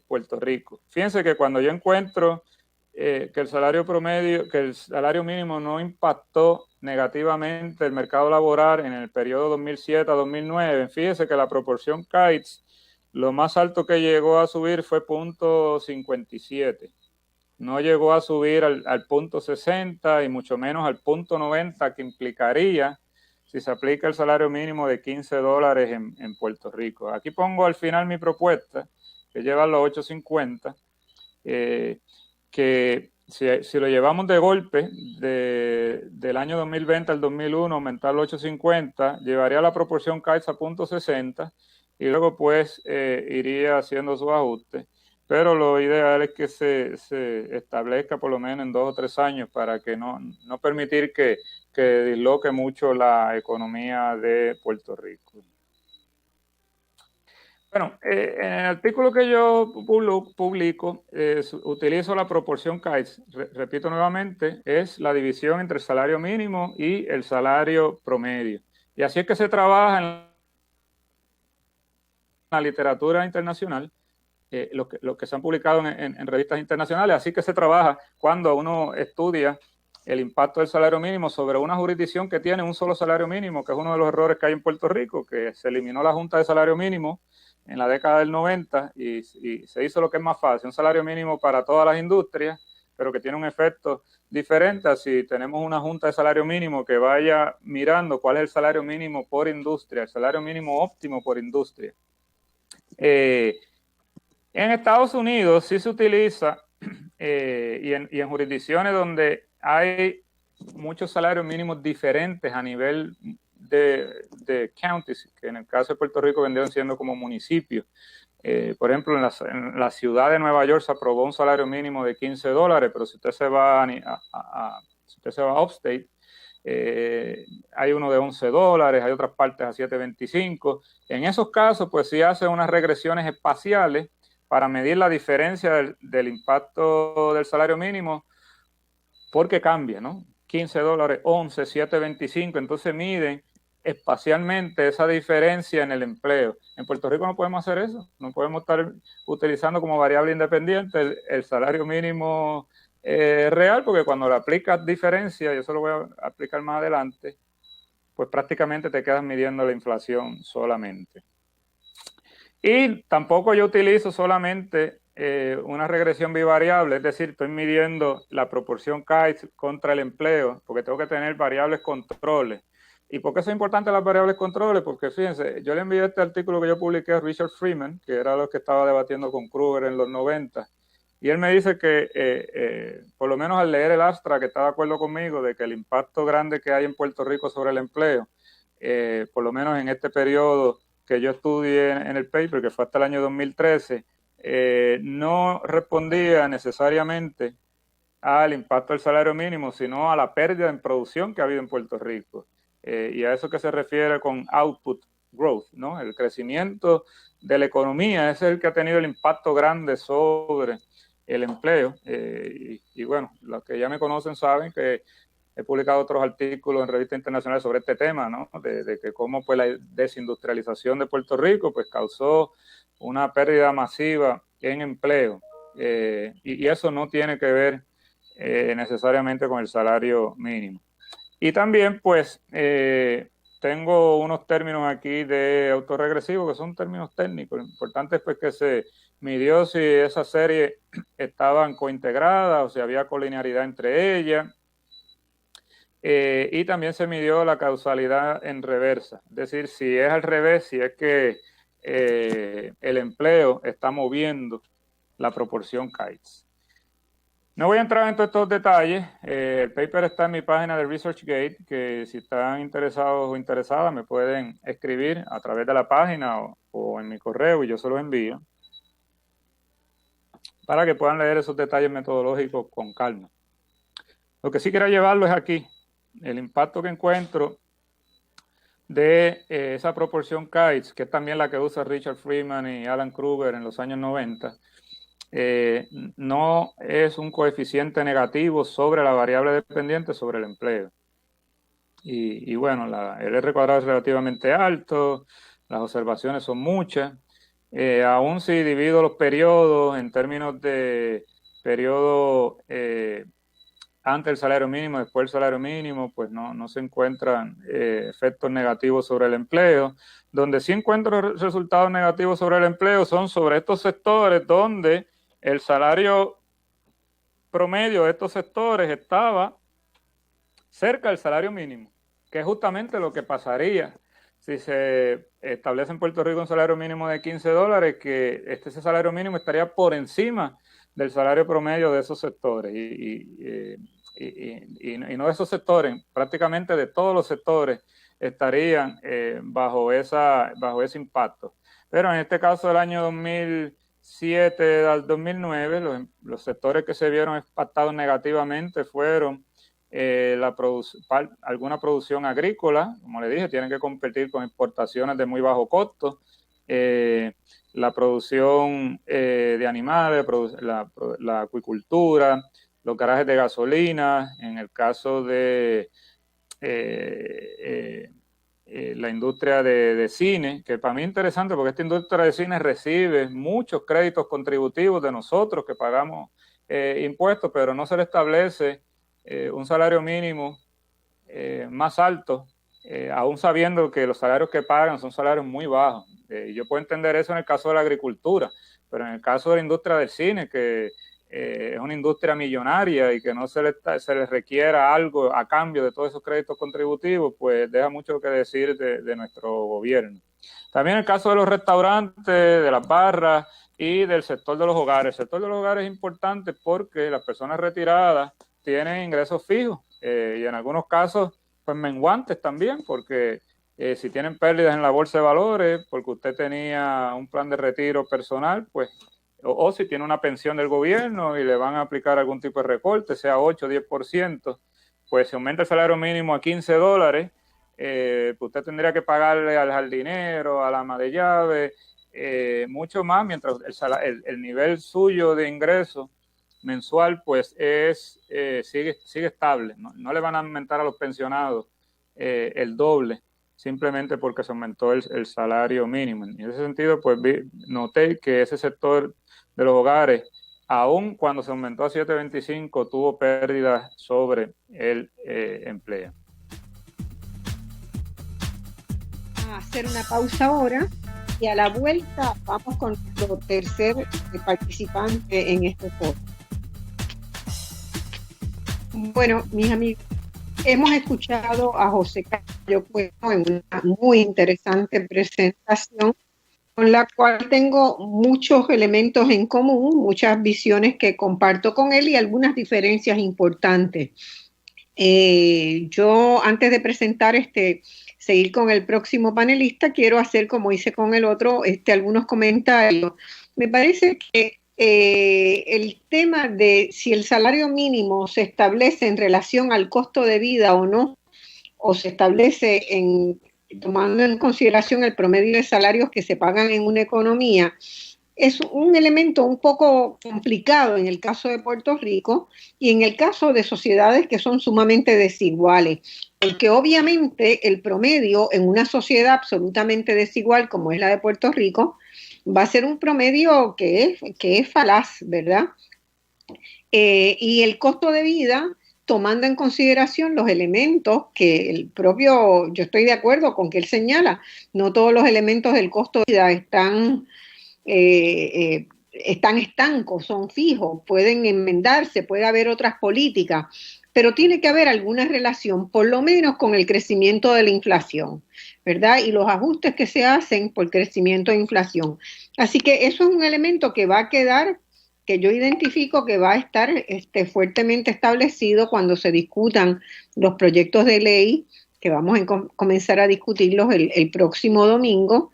Puerto Rico. Fíjense que cuando yo encuentro que el salario promedio, que el salario mínimo no impactó negativamente el mercado laboral en el periodo 2007 a 2009, fíjense que la proporción CAITS, lo más alto que llegó a subir fue 0.57. No llegó a subir al punto 60 y mucho menos al punto 90 que implicaría si se aplica el salario mínimo de $15 en Puerto Rico. Aquí pongo al final mi propuesta, que lleva a los 8.50, que si lo llevamos de golpe del año 2020 al 2001, aumentar los 8.50, llevaría la proporción CAIS a punto 60 y luego pues iría haciendo sus ajustes. Pero lo ideal es que se establezca por lo menos en 2 o 3 años para que no permitir que disloque mucho la economía de Puerto Rico. Bueno, en el artículo que yo publico, utilizo la proporción CAIS. Repito nuevamente, es la división entre el salario mínimo y el salario promedio. Y así es que se trabaja en la literatura internacional. Lo que se han publicado en revistas internacionales, así que se trabaja cuando uno estudia el impacto del salario mínimo sobre una jurisdicción que tiene un solo salario mínimo, que es uno de los errores que hay en Puerto Rico, que se eliminó la Junta de Salario Mínimo en la década del 90 y se hizo lo que es más fácil, un salario mínimo para todas las industrias, pero que tiene un efecto diferente a si tenemos una Junta de Salario Mínimo que vaya mirando cuál es el salario mínimo por industria, el salario mínimo óptimo por industria. En Estados Unidos sí se utiliza y en jurisdicciones donde hay muchos salarios mínimos diferentes a nivel de counties, que en el caso de Puerto Rico vendrían siendo como municipios. Por ejemplo, en la ciudad de Nueva York se aprobó un salario mínimo de $15, pero si usted se va a Upstate, hay uno de $11, hay otras partes a $7.25. En esos casos, pues sí hacen unas regresiones espaciales para medir la diferencia del impacto del salario mínimo, porque cambia, ¿no? $15, 11, 7.25, entonces miden espacialmente esa diferencia en el empleo. En Puerto Rico no podemos hacer eso, no podemos estar utilizando como variable independiente el salario mínimo real, porque cuando le aplicas diferencia, y eso lo voy a aplicar más adelante, pues prácticamente te quedas midiendo la inflación solamente. Y tampoco yo utilizo solamente una regresión bivariable, es decir, estoy midiendo la proporción CAIS contra el empleo, porque tengo que tener variables controles. ¿Y por qué son importantes las variables controles? Porque fíjense, yo le envié este artículo que yo publiqué a Richard Freeman, que era lo que estaba debatiendo con Kruger en los 90, y él me dice que, por lo menos al leer el abstract, que está de acuerdo conmigo de que el impacto grande que hay en Puerto Rico sobre el empleo, por lo menos en este periodo que yo estudié en el paper, que fue hasta el año 2013, no respondía necesariamente al impacto del salario mínimo, sino a la pérdida en producción que ha habido en Puerto Rico. Y a eso que se refiere con output growth, ¿no? El crecimiento de la economía, ese es el que ha tenido el impacto grande sobre el empleo. Y bueno, los que ya me conocen saben que he publicado otros artículos en revistas internacionales sobre este tema, ¿no? De que cómo pues, la desindustrialización de Puerto Rico pues, causó una pérdida masiva en empleo. Y eso no tiene que ver necesariamente con el salario mínimo. Y también, pues, tengo unos términos aquí de autorregresivo que son términos técnicos. Lo importante es pues, que se midió si esas series estaban cointegradas o si había colinearidad entre ellas. Y también se midió la causalidad en reversa. Es decir, si es al revés, si es que el empleo está moviendo la proporción Kites. No voy a entrar en todos estos detalles. El paper está en mi página de ResearchGate, que si están interesados o interesadas me pueden escribir a través de la página o en mi correo y yo se los envío para que puedan leer esos detalles metodológicos con calma. Lo que sí quiero llevarlo es aquí, el impacto que encuentro de esa proporción Kites, que es también la que usa Richard Freeman y Alan Kruger en los años 90. No es un coeficiente negativo sobre la variable dependiente sobre el empleo. Y bueno, el R cuadrado es relativamente alto, las observaciones son muchas. Aún si divido los periodos en términos de periodo antes del salario mínimo, después del salario mínimo, pues no se encuentran efectos negativos sobre el empleo. Donde sí encuentro resultados negativos sobre el empleo son sobre estos sectores donde el salario promedio de estos sectores estaba cerca del salario mínimo, que es justamente lo que pasaría si se establece en Puerto Rico un salario mínimo de $15, que ese salario mínimo estaría por encima del salario promedio de esos sectores. Y no de esos sectores, prácticamente de todos los sectores estarían bajo ese impacto. Pero en este caso del año 2007 al 2009, los sectores que se vieron impactados negativamente fueron alguna producción agrícola, como le dije, tienen que competir con exportaciones de muy bajo costo, la producción de animales, la acuicultura, los garajes de gasolina, en el caso de la industria de cine, que para mí es interesante porque esta industria de cine recibe muchos créditos contributivos de nosotros que pagamos impuestos, pero no se le establece un salario mínimo más alto, aún sabiendo que los salarios que pagan son salarios muy bajos. Yo puedo entender eso en el caso de la agricultura, pero en el caso de la industria del cine, que es una industria millonaria y que no se le requiera algo a cambio de todos esos créditos contributivos, pues deja mucho que decir de nuestro gobierno. También el caso de los restaurantes, de las barras y del sector de los hogares. El sector de los hogares es importante porque las personas retiradas tienen ingresos fijos y en algunos casos pues menguantes también, porque si tienen pérdidas en la bolsa de valores, porque usted tenía un plan de retiro personal, pues o si tiene una pensión del gobierno y le van a aplicar algún tipo de recorte, sea 8 o 10%, pues si aumenta el salario mínimo a $15, pues usted tendría que pagarle al jardinero, a la ama de llave, mucho más, mientras el nivel suyo de ingreso mensual pues sigue estable. No le van a aumentar a los pensionados el doble simplemente porque se aumentó el salario mínimo. En ese sentido, pues noté que ese sector de los hogares, aun cuando se aumentó a 7.25, tuvo pérdidas sobre el empleo. A hacer una pausa ahora y a la vuelta vamos con nuestro tercer participante en este foro. Bueno, mis amigos, hemos escuchado a José Cayo Puello en una muy interesante presentación con la cual tengo muchos elementos en común, muchas visiones que comparto con él y algunas diferencias importantes. Yo, antes de presentar seguir con el próximo panelista, quiero hacer, como hice con el otro, algunos comentarios. Me parece que el tema de si el salario mínimo se establece en relación al costo de vida o no, o se establece tomando en consideración el promedio de salarios que se pagan en una economía, es un elemento un poco complicado en el caso de Puerto Rico y en el caso de sociedades que son sumamente desiguales, porque obviamente el promedio en una sociedad absolutamente desigual como es la de Puerto Rico va a ser un promedio que es falaz, ¿verdad? Y el costo de vida, tomando en consideración los elementos que el propio, yo estoy de acuerdo con que él señala, no todos los elementos del costo de vida están estancos, son fijos, pueden enmendarse, puede haber otras políticas, pero tiene que haber alguna relación, por lo menos con el crecimiento de la inflación, ¿verdad? Y los ajustes que se hacen por crecimiento de inflación. Así que eso es un elemento que va a quedar, que yo identifico que va a estar fuertemente establecido cuando se discutan los proyectos de ley, que vamos a comenzar a discutirlos el próximo domingo,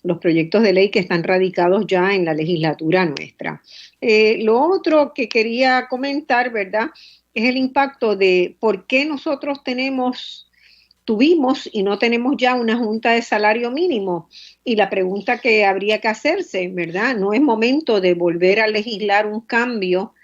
los proyectos de ley que están radicados ya en la legislatura nuestra. Lo otro que quería comentar, ¿verdad?, es el impacto de por qué nosotros tuvimos y no tenemos ya una junta de salario mínimo. Y la pregunta que habría que hacerse, ¿verdad?, no es momento de volver a legislar un cambio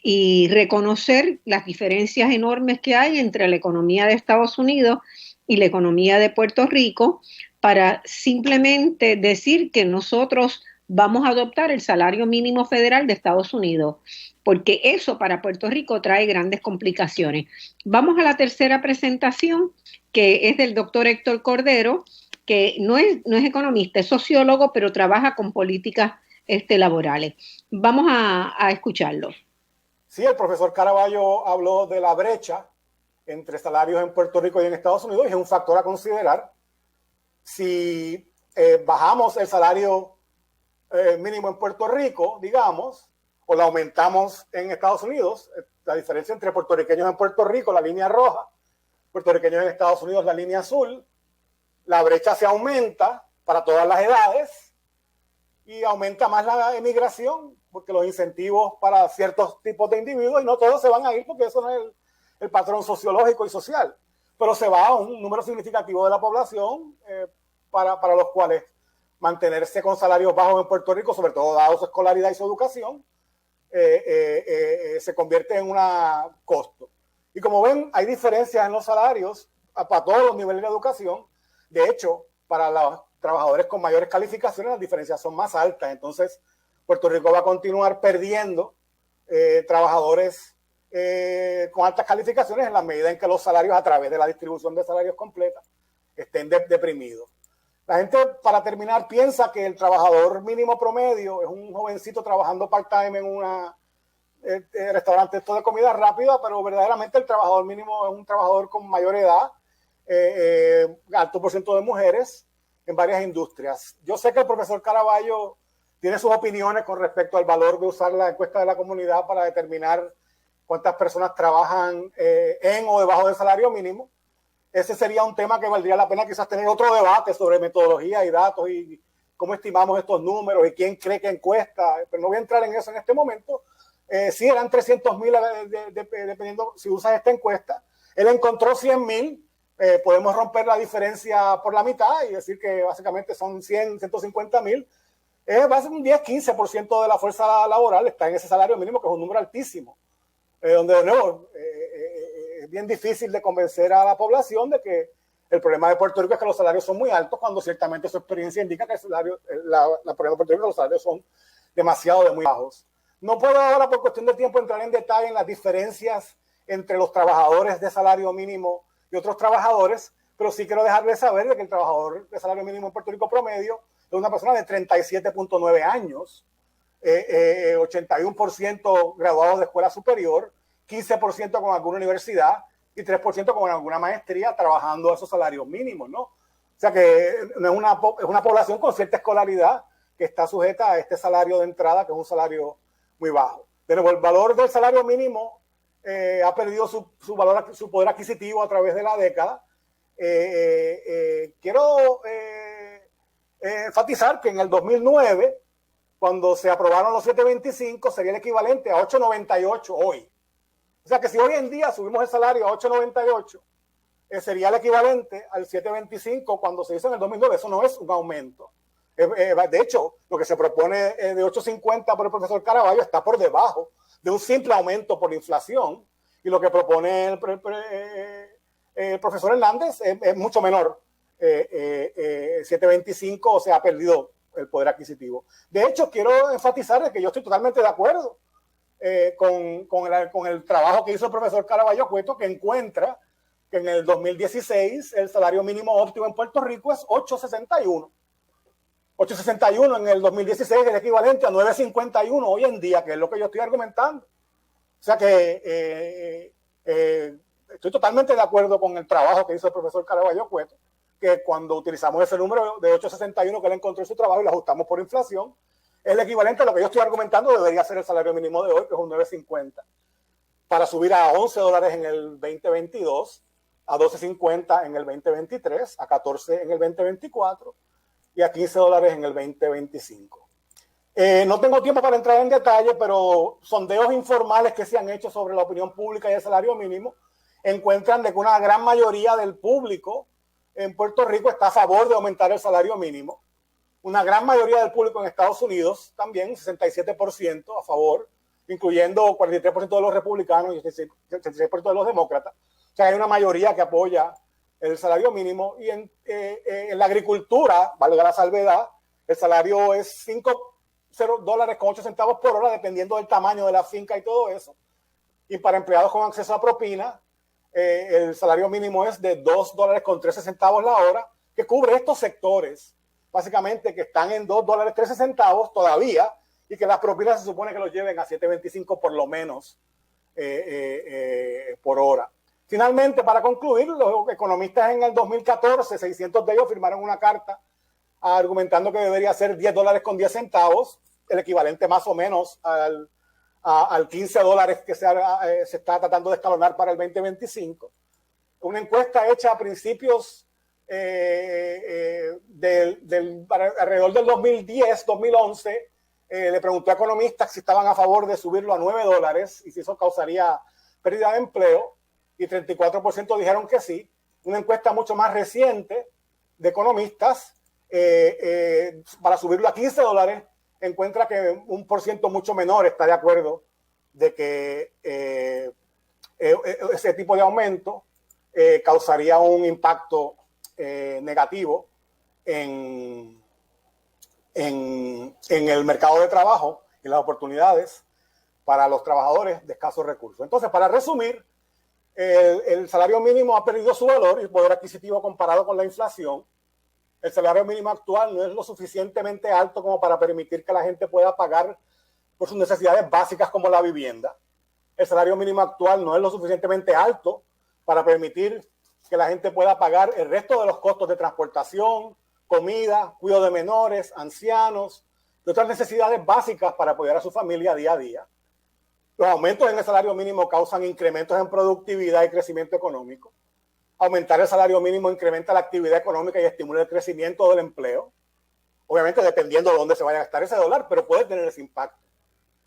y reconocer las diferencias enormes que hay entre la economía de Estados Unidos y la economía de Puerto Rico, para simplemente decir que nosotros vamos a adoptar el salario mínimo federal de Estados Unidos, porque eso para Puerto Rico trae grandes complicaciones. Vamos a la tercera presentación, que es del doctor Héctor Cordero, que no es economista, es sociólogo, pero trabaja con políticas laborales. Vamos a escucharlo. Sí, el profesor Caraballo habló de la brecha entre salarios en Puerto Rico y en Estados Unidos, y es un factor a considerar. Si bajamos el salario mínimo en Puerto Rico, digamos, o lo aumentamos en Estados Unidos, la diferencia entre puertorriqueños en Puerto Rico, la línea roja, puertorriqueños en Estados Unidos, la línea azul, la brecha se aumenta para todas las edades y aumenta más la emigración, porque los incentivos para ciertos tipos de individuos, y no todos se van a ir porque eso no es el patrón sociológico y social, pero se va a un número significativo de la población para los cuales mantenerse con salarios bajos en Puerto Rico, sobre todo dado su escolaridad y su educación, se convierte en un costo. Y como ven, hay diferencias en los salarios para todos los niveles de educación. De hecho, para los trabajadores con mayores calificaciones, las diferencias son más altas. Entonces, Puerto Rico va a continuar perdiendo trabajadores con altas calificaciones en la medida en que los salarios, a través de la distribución de salarios completa, estén deprimidos. La gente, para terminar, piensa que el trabajador mínimo promedio es un jovencito trabajando part-time en un restaurante de comida rápida, pero verdaderamente el trabajador mínimo es un trabajador con mayor edad, alto por ciento de mujeres en varias industrias. Yo sé que el profesor Caraballo tiene sus opiniones con respecto al valor de usar la encuesta de la comunidad para determinar cuántas personas trabajan en o debajo del salario mínimo. Ese sería un tema que valdría la pena quizás tener otro debate sobre metodología y datos y cómo estimamos estos números y quién cree que encuesta, pero no voy a entrar en eso en este momento. Sí, eran 300,000 dependiendo si usas esta encuesta. Él encontró 100,000, podemos romper la diferencia por la mitad y decir que básicamente son 100, 150,000. Va a ser un 10-15% de la fuerza laboral está en ese salario mínimo, que es un número altísimo, donde de nuevo es bien difícil de convencer a la población de que el problema de Puerto Rico es que los salarios son muy altos, cuando ciertamente su experiencia indica que el problema de Puerto Rico es que los salarios son demasiado de muy bajos. No puedo ahora, por cuestión de tiempo, entrar en detalle en las diferencias entre los trabajadores de salario mínimo y otros trabajadores, pero sí quiero dejarles saber de que el trabajador de salario mínimo en Puerto Rico promedio es una persona de 37.9 años, 81% graduados de escuela superior, 15% con alguna universidad y 3% con alguna maestría trabajando a esos salarios mínimos, ¿no? O sea que es una población con cierta escolaridad que está sujeta a este salario de entrada, que es un salario muy bajo. Pero el valor del salario mínimo ha perdido su valor, su poder adquisitivo a través de la década. Quiero enfatizar que en el 2009 cuando se aprobaron los 7.25, sería el equivalente a 8.98 hoy. O sea que si hoy en día subimos el salario a 8.98, sería el equivalente al 7.25 cuando se hizo en el 2009. Eso no es un aumento. De hecho, lo que se propone de 8.50 por el profesor Caraballo está por debajo de un simple aumento por inflación, y lo que propone el profesor Hernández es mucho menor. 7.25, o sea, ha perdido el poder adquisitivo. De hecho, quiero enfatizar que yo estoy totalmente de acuerdo con el trabajo que hizo el profesor Caraballo Cueto, que encuentra que en el 2016 el salario mínimo óptimo en Puerto Rico es 8.61. 8.61 en el 2016 es el equivalente a 9.51 hoy en día, que es lo que yo estoy argumentando. O sea que estoy totalmente de acuerdo con el trabajo que hizo el profesor Caraballo Cueto, que cuando utilizamos ese número de 8.61 que él encontró en su trabajo y lo ajustamos por inflación, es el equivalente a lo que yo estoy argumentando debería ser el salario mínimo de hoy, que es un 9.50, para subir a $11 en el 2022, a 12.50 en el 2023, a 14 en el 2024 y a $15 en el 2025. No tengo tiempo para entrar en detalle, pero sondeos informales que se han hecho sobre la opinión pública y el salario mínimo encuentran de que una gran mayoría del público en Puerto Rico está a favor de aumentar el salario mínimo. Una gran mayoría del público en Estados Unidos también, 67% a favor, incluyendo 43% de los republicanos y 66% de los demócratas. O sea, hay una mayoría que apoya el salario mínimo. Y en la agricultura, valga la salvedad, el salario es $5.08 por hora, dependiendo del tamaño de la finca y todo eso. Y para empleados con acceso a propina, el salario mínimo es de $2.13 la hora, que cubre estos sectores, básicamente que están en $2.13 todavía, y que las propinas se supone que los lleven a 7.25 por lo menos por hora. Finalmente, para concluir, los economistas en el 2014, 600 de ellos firmaron una carta argumentando que debería ser $10.10, el equivalente más o menos al $15 que se está tratando de escalonar para el 2025. Una encuesta hecha a principios alrededor del 2010, 2011, le preguntó a economistas si estaban a favor de subirlo a $9 y si eso causaría pérdida de empleo, y 34% dijeron que sí. Una encuesta mucho más reciente de economistas, para subirlo a $15, encuentra que un % mucho menor está de acuerdo de que ese tipo de aumento causaría un impacto negativo en el mercado de trabajo y las oportunidades para los trabajadores de escasos recursos. Entonces, para resumir, el salario mínimo ha perdido su valor y poder adquisitivo comparado con la inflación. El salario mínimo actual no es lo suficientemente alto como para permitir que la gente pueda pagar por sus necesidades básicas como la vivienda. El salario mínimo actual no es lo suficientemente alto para permitir que la gente pueda pagar el resto de los costos de transportación, comida, cuidado de menores, ancianos, y otras necesidades básicas para apoyar a su familia día a día. Los aumentos en el salario mínimo causan incrementos en productividad y crecimiento económico. Aumentar el salario mínimo incrementa la actividad económica y estimula el crecimiento del empleo. Obviamente dependiendo de dónde se vaya a gastar ese dólar, pero puede tener ese impacto.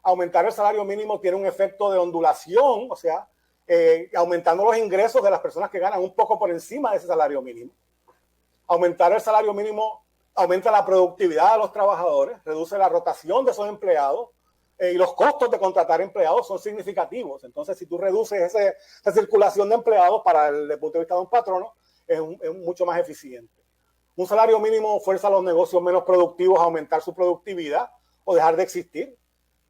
Aumentar el salario mínimo tiene un efecto de ondulación, o sea, aumentando los ingresos de las personas que ganan un poco por encima de ese salario mínimo. Aumentar el salario mínimo aumenta la productividad de los trabajadores, reduce la rotación de esos empleados, y los costos de contratar empleados son significativos. Entonces, si tú reduces esa circulación de empleados desde el punto de vista de un patrono, es mucho más eficiente. Un salario mínimo fuerza a los negocios menos productivos a aumentar su productividad o dejar de existir.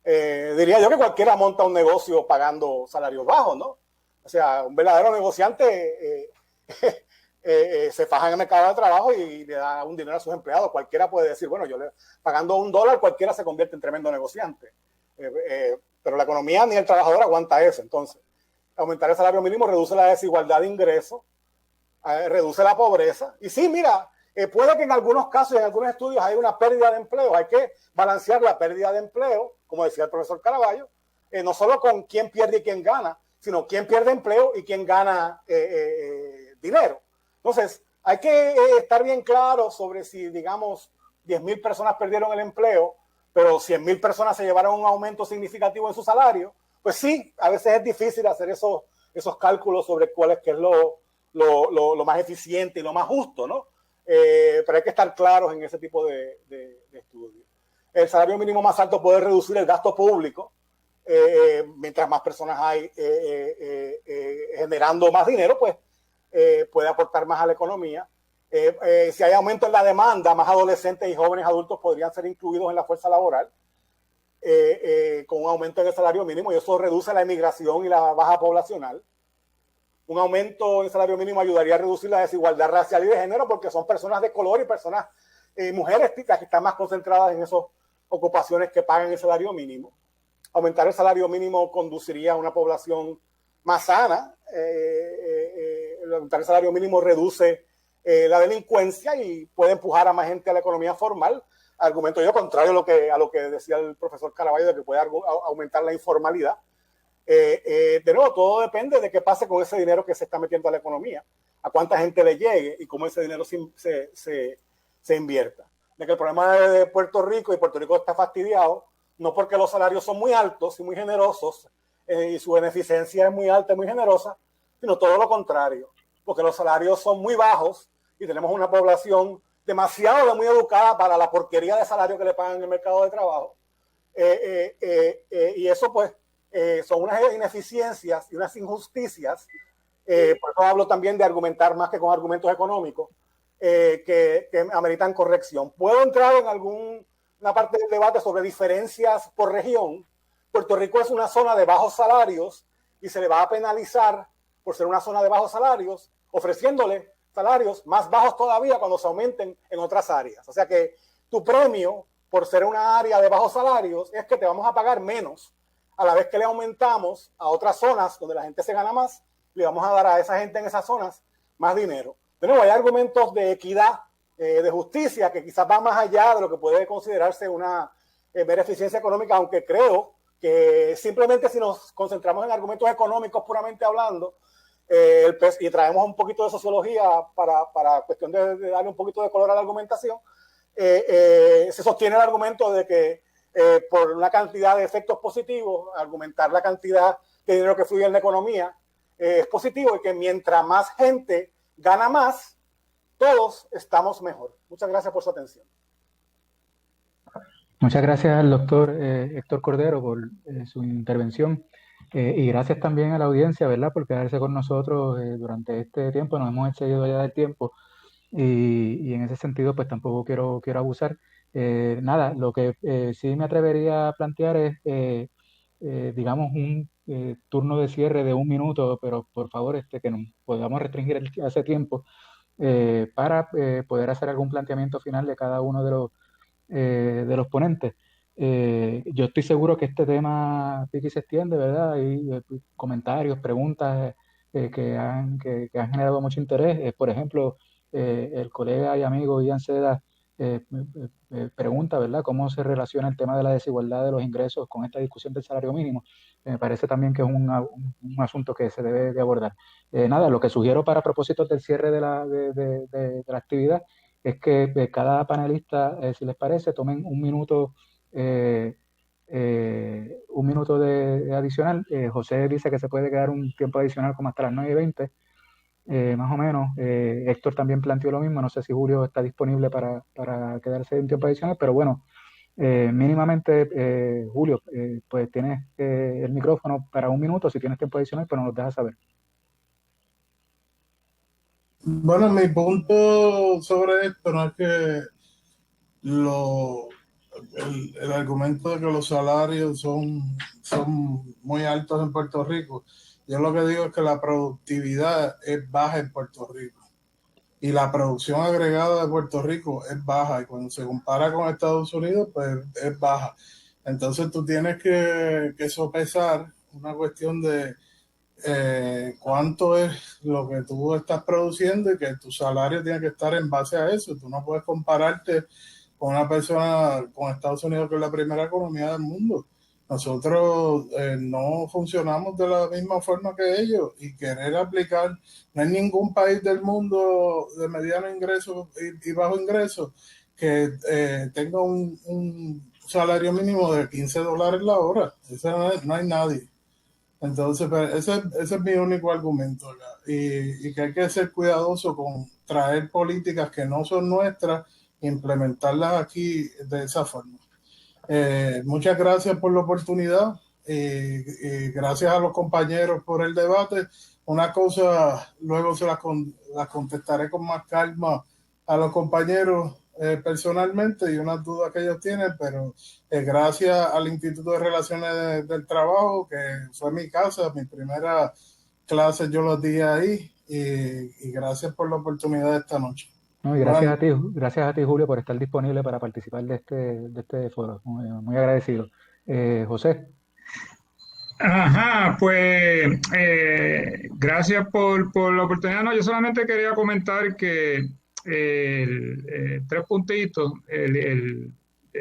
Diría yo que cualquiera monta un negocio pagando salarios bajos, ¿no? O sea, un verdadero negociante se faja en el mercado de trabajo y le da un dinero a sus empleados. Cualquiera puede decir, bueno, pagando $1, cualquiera se convierte en tremendo negociante. Pero la economía ni el trabajador aguanta eso. Entonces, aumentar el salario mínimo reduce la desigualdad de ingresos, reduce la pobreza. Y sí, mira, puede que en algunos casos, en algunos estudios, hay una pérdida de empleo. Hay que balancear la pérdida de empleo, como decía el profesor Caraballo, no solo con quién pierde y quién gana, sino quién pierde empleo y quién gana dinero. Entonces, hay que estar bien claro sobre si, digamos, 10,000 personas perdieron el empleo pero 100.000 personas se llevaron un aumento significativo en su salario, pues sí, a veces es difícil hacer esos cálculos sobre cuál es, que es lo más eficiente y lo más justo, ¿no? Pero hay que estar claros en ese tipo de estudios. El salario mínimo más alto puede reducir el gasto público, mientras más personas hay generando más dinero, pues puede aportar más a la economía. Si hay aumento en la demanda, más adolescentes y jóvenes adultos podrían ser incluidos en la fuerza laboral con un aumento en el salario mínimo, y eso reduce la emigración y la baja poblacional. Un aumento en el salario mínimo ayudaría a reducir la desigualdad racial y de género, porque son personas de color y personas, mujeres que están más concentradas en esas ocupaciones que pagan el salario mínimo. Aumentar el salario mínimo conduciría a una población más sana. Aumentar el salario mínimo reduce la delincuencia y puede empujar a más gente a la economía formal. Argumento yo contrario a lo que decía el profesor Caraballo, de que puede aumentar la informalidad. De nuevo, todo depende de qué pase con ese dinero que se está metiendo a la economía, a cuánta gente le llegue y cómo ese dinero se invierta. De que el problema de Puerto Rico, y Puerto Rico está fastidiado, no porque los salarios son muy altos y muy generosos, y su beneficencia es muy alta y muy generosa, sino todo lo contrario, porque los salarios son muy bajos y tenemos una población demasiado muy educada para la porquería de salario que le pagan en el mercado de trabajo. Y eso pues son unas ineficiencias y unas injusticias. Por eso hablo también de argumentar más que con argumentos económicos, que ameritan corrección. Puedo entrar en alguna parte del debate sobre diferencias por región. Puerto Rico es una zona de bajos salarios y se le va a penalizar por ser una zona de bajos salarios, ofreciéndole salarios más bajos todavía cuando se aumenten en otras áreas. O sea que tu premio por ser una área de bajos salarios es que te vamos a pagar menos, a la vez que le aumentamos a otras zonas donde la gente se gana más, le vamos a dar a esa gente en esas zonas más dinero. De nuevo, hay argumentos de equidad, de justicia, que quizás van más allá de lo que puede considerarse una mera eficiencia económica, aunque creo que simplemente si nos concentramos en argumentos económicos puramente hablando, y traemos un poquito de sociología para cuestión de darle un poquito de color a la argumentación, se sostiene el argumento de que por una cantidad de efectos positivos, argumentar la cantidad de dinero que fluye en la economía es positivo, y que mientras más gente gana más, todos estamos mejor. Muchas gracias por su atención. Muchas gracias al doctor Héctor Cordero por su intervención, y gracias también a la audiencia, ¿verdad?, por quedarse con nosotros durante este tiempo. Nos hemos excedido ya del tiempo y en ese sentido pues tampoco quiero abusar. Nada, lo que sí me atrevería a plantear es, digamos, un turno de cierre de 1 minuto, pero por favor que nos podamos restringir ese tiempo para poder hacer algún planteamiento final de cada uno de los ponentes. Yo estoy seguro que este tema Vicky se extiende, ¿verdad? Hay comentarios, preguntas que han generado mucho interés. Por ejemplo, el colega y amigo Ian Seda pregunta, ¿verdad?, cómo se relaciona el tema de la desigualdad de los ingresos con esta discusión del salario mínimo. Me parece también que es un asunto que se debe de abordar. Nada, lo que sugiero para propósitos del cierre de la actividad es que cada panelista, si les parece, tomen 1 minuto, 1 minuto de adicional. José dice que se puede quedar un tiempo adicional como hasta las 9:20, más o menos. Héctor también planteó lo mismo. No sé si Julio está disponible para quedarse un tiempo adicional, pero bueno, mínimamente, Julio, pues tienes el micrófono para 1 minuto. Si tienes tiempo adicional, pues nos lo dejas saber. Bueno, mi punto sobre esto no es que el argumento de que los salarios son muy altos en Puerto Rico. Yo lo que digo es que la productividad es baja en Puerto Rico y la producción agregada de Puerto Rico es baja, y cuando se compara con Estados Unidos, pues es baja. Entonces tú tienes que sopesar una cuestión de cuánto es lo que tú estás produciendo, y que tu salario tiene que estar en base a eso. Tú no puedes compararte con una persona, con Estados Unidos, que es la primera economía del mundo. Nosotros no funcionamos de la misma forma que ellos, y querer aplicar, no hay ningún país del mundo de mediano ingreso y bajo ingreso que tenga un salario mínimo de $15 la hora. Eso no hay nadie. Entonces, ese es mi único argumento acá. Y que hay que ser cuidadoso con traer políticas que no son nuestras e implementarlas aquí de esa forma. Muchas gracias por la oportunidad y gracias a los compañeros por el debate. Una cosa, luego se las contestaré con más calma a los compañeros personalmente y unas dudas que ellos tienen, pero gracias al Instituto de Relaciones del Trabajo, que fue mi casa, mi primera clase yo los di ahí, y gracias por la oportunidad de esta noche. No, y gracias a ti, Julio, por estar disponible para participar de este foro. Muy agradecido. José. Ajá, pues gracias por la oportunidad. No, yo solamente quería comentar que tres puntitos.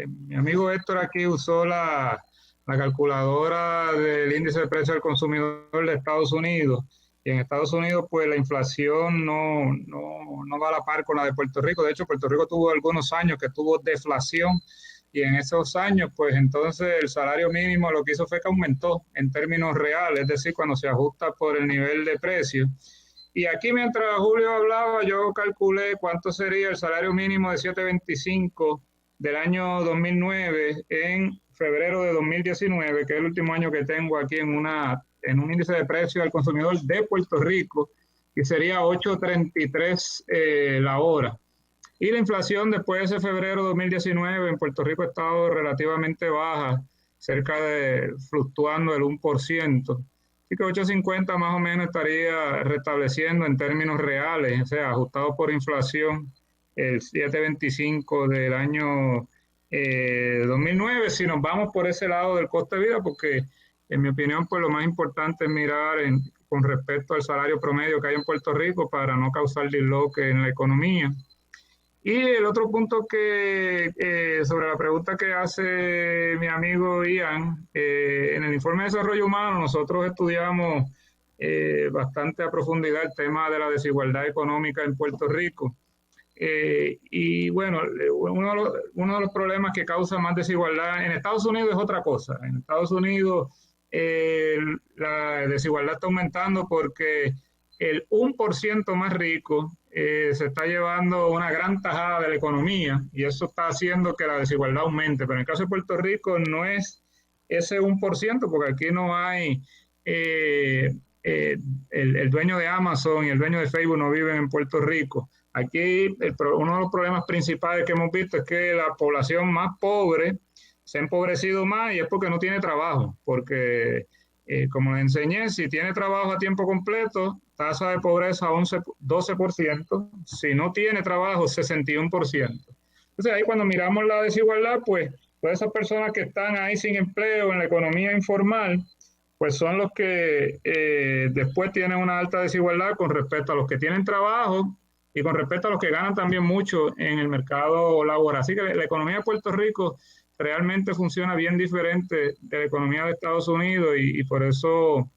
Mi amigo Héctor aquí usó la calculadora del índice de precio del consumidor de Estados Unidos. Y en Estados Unidos, pues la inflación no va a la par con la de Puerto Rico. De hecho, Puerto Rico tuvo algunos años que tuvo deflación. Y en esos años, pues entonces el salario mínimo lo que hizo fue que aumentó en términos reales, es decir, cuando se ajusta por el nivel de precio. Y aquí mientras Julio hablaba, yo calculé cuánto sería el salario mínimo de 7.25 del año 2009 en febrero de 2019, que es el último año que tengo aquí en un índice de precio al consumidor de Puerto Rico, y sería 8.33 la hora. Y la inflación después de ese febrero de 2019 en Puerto Rico ha estado relativamente baja, fluctuando el 1%. Así que 8.50 más o menos estaría restableciendo en términos reales, o sea, ajustado por inflación, el 7.25 del año 2009. Si nos vamos por ese lado del coste de vida, porque en mi opinión, pues lo más importante es mirar con respecto al salario promedio que hay en Puerto Rico para no causar disloque en la economía. Y el otro punto sobre la pregunta que hace mi amigo Ian, en el informe de desarrollo humano nosotros estudiamos bastante a profundidad el tema de la desigualdad económica en Puerto Rico. Y bueno, uno de los problemas que causa más desigualdad en Estados Unidos es otra cosa. En Estados Unidos la desigualdad está aumentando porque el 1% más rico se está llevando una gran tajada de la economía y eso está haciendo que la desigualdad aumente. Pero en el caso de Puerto Rico no es ese 1%, porque aquí no hay el dueño de Amazon y el dueño de Facebook no viven en Puerto Rico. Aquí uno de los problemas principales que hemos visto es que la población más pobre se ha empobrecido más y es porque no tiene trabajo, porque como les enseñé, si tiene trabajo a tiempo completo, tasa de pobreza 12%, si no tiene trabajo 61%. Entonces ahí cuando miramos la desigualdad, pues todas esas personas que están ahí sin empleo en la economía informal, pues son los que después tienen una alta desigualdad con respecto a los que tienen trabajo y con respecto a los que ganan también mucho en el mercado laboral. Así que la economía de Puerto Rico realmente funciona bien diferente de la economía de Estados Unidos y por eso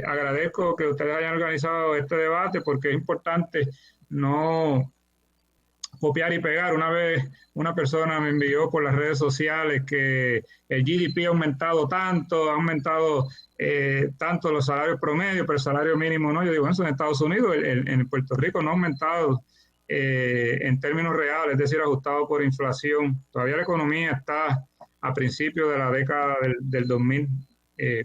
agradezco que ustedes hayan organizado este debate, porque es importante no copiar y pegar. Una vez una persona me envió por las redes sociales que el GDP ha aumentado tanto, tanto los salarios promedios, pero el salario mínimo no. Yo digo, eso en Estados Unidos, en Puerto Rico no ha aumentado en términos reales, es decir, ajustado por inflación. Todavía la economía está a principios de la década del 2000,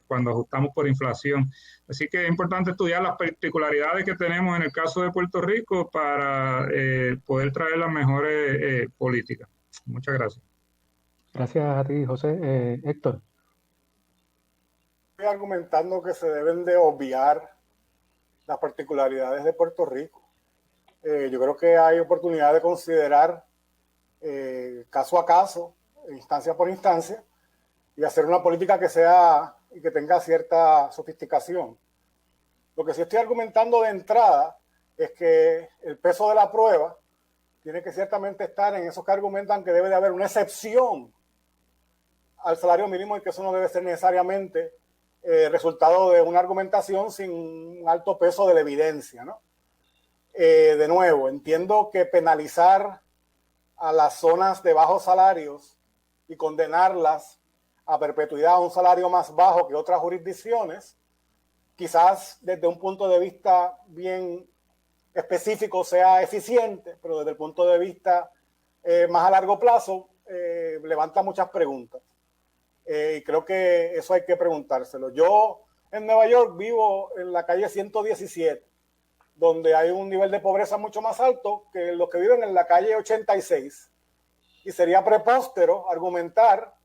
cuando ajustamos por inflación. Así que es importante estudiar las particularidades que tenemos en el caso de Puerto Rico para poder traer las mejores políticas. Muchas gracias. Gracias a ti, José. Héctor. Estoy argumentando que se deben de obviar las particularidades de Puerto Rico. Yo creo que hay oportunidad de considerar caso a caso, instancia por instancia, y hacer una política que sea y que tenga cierta sofisticación. Lo que sí estoy argumentando de entrada es que el peso de la prueba tiene que ciertamente estar en esos que argumentan que debe de haber una excepción al salario mínimo y que eso no debe ser necesariamente resultado de una argumentación sin un alto peso de la evidencia, ¿no? De nuevo, entiendo que penalizar a las zonas de bajos salarios y condenarlas a perpetuidad a un salario más bajo que otras jurisdicciones, quizás desde un punto de vista bien específico sea eficiente, pero desde el punto de vista más a largo plazo levanta muchas preguntas. Y creo que eso hay que preguntárselo. Yo en Nueva York vivo en la calle 117, donde hay un nivel de pobreza mucho más alto que los que viven en la calle 86. Y sería prepóstero argumentar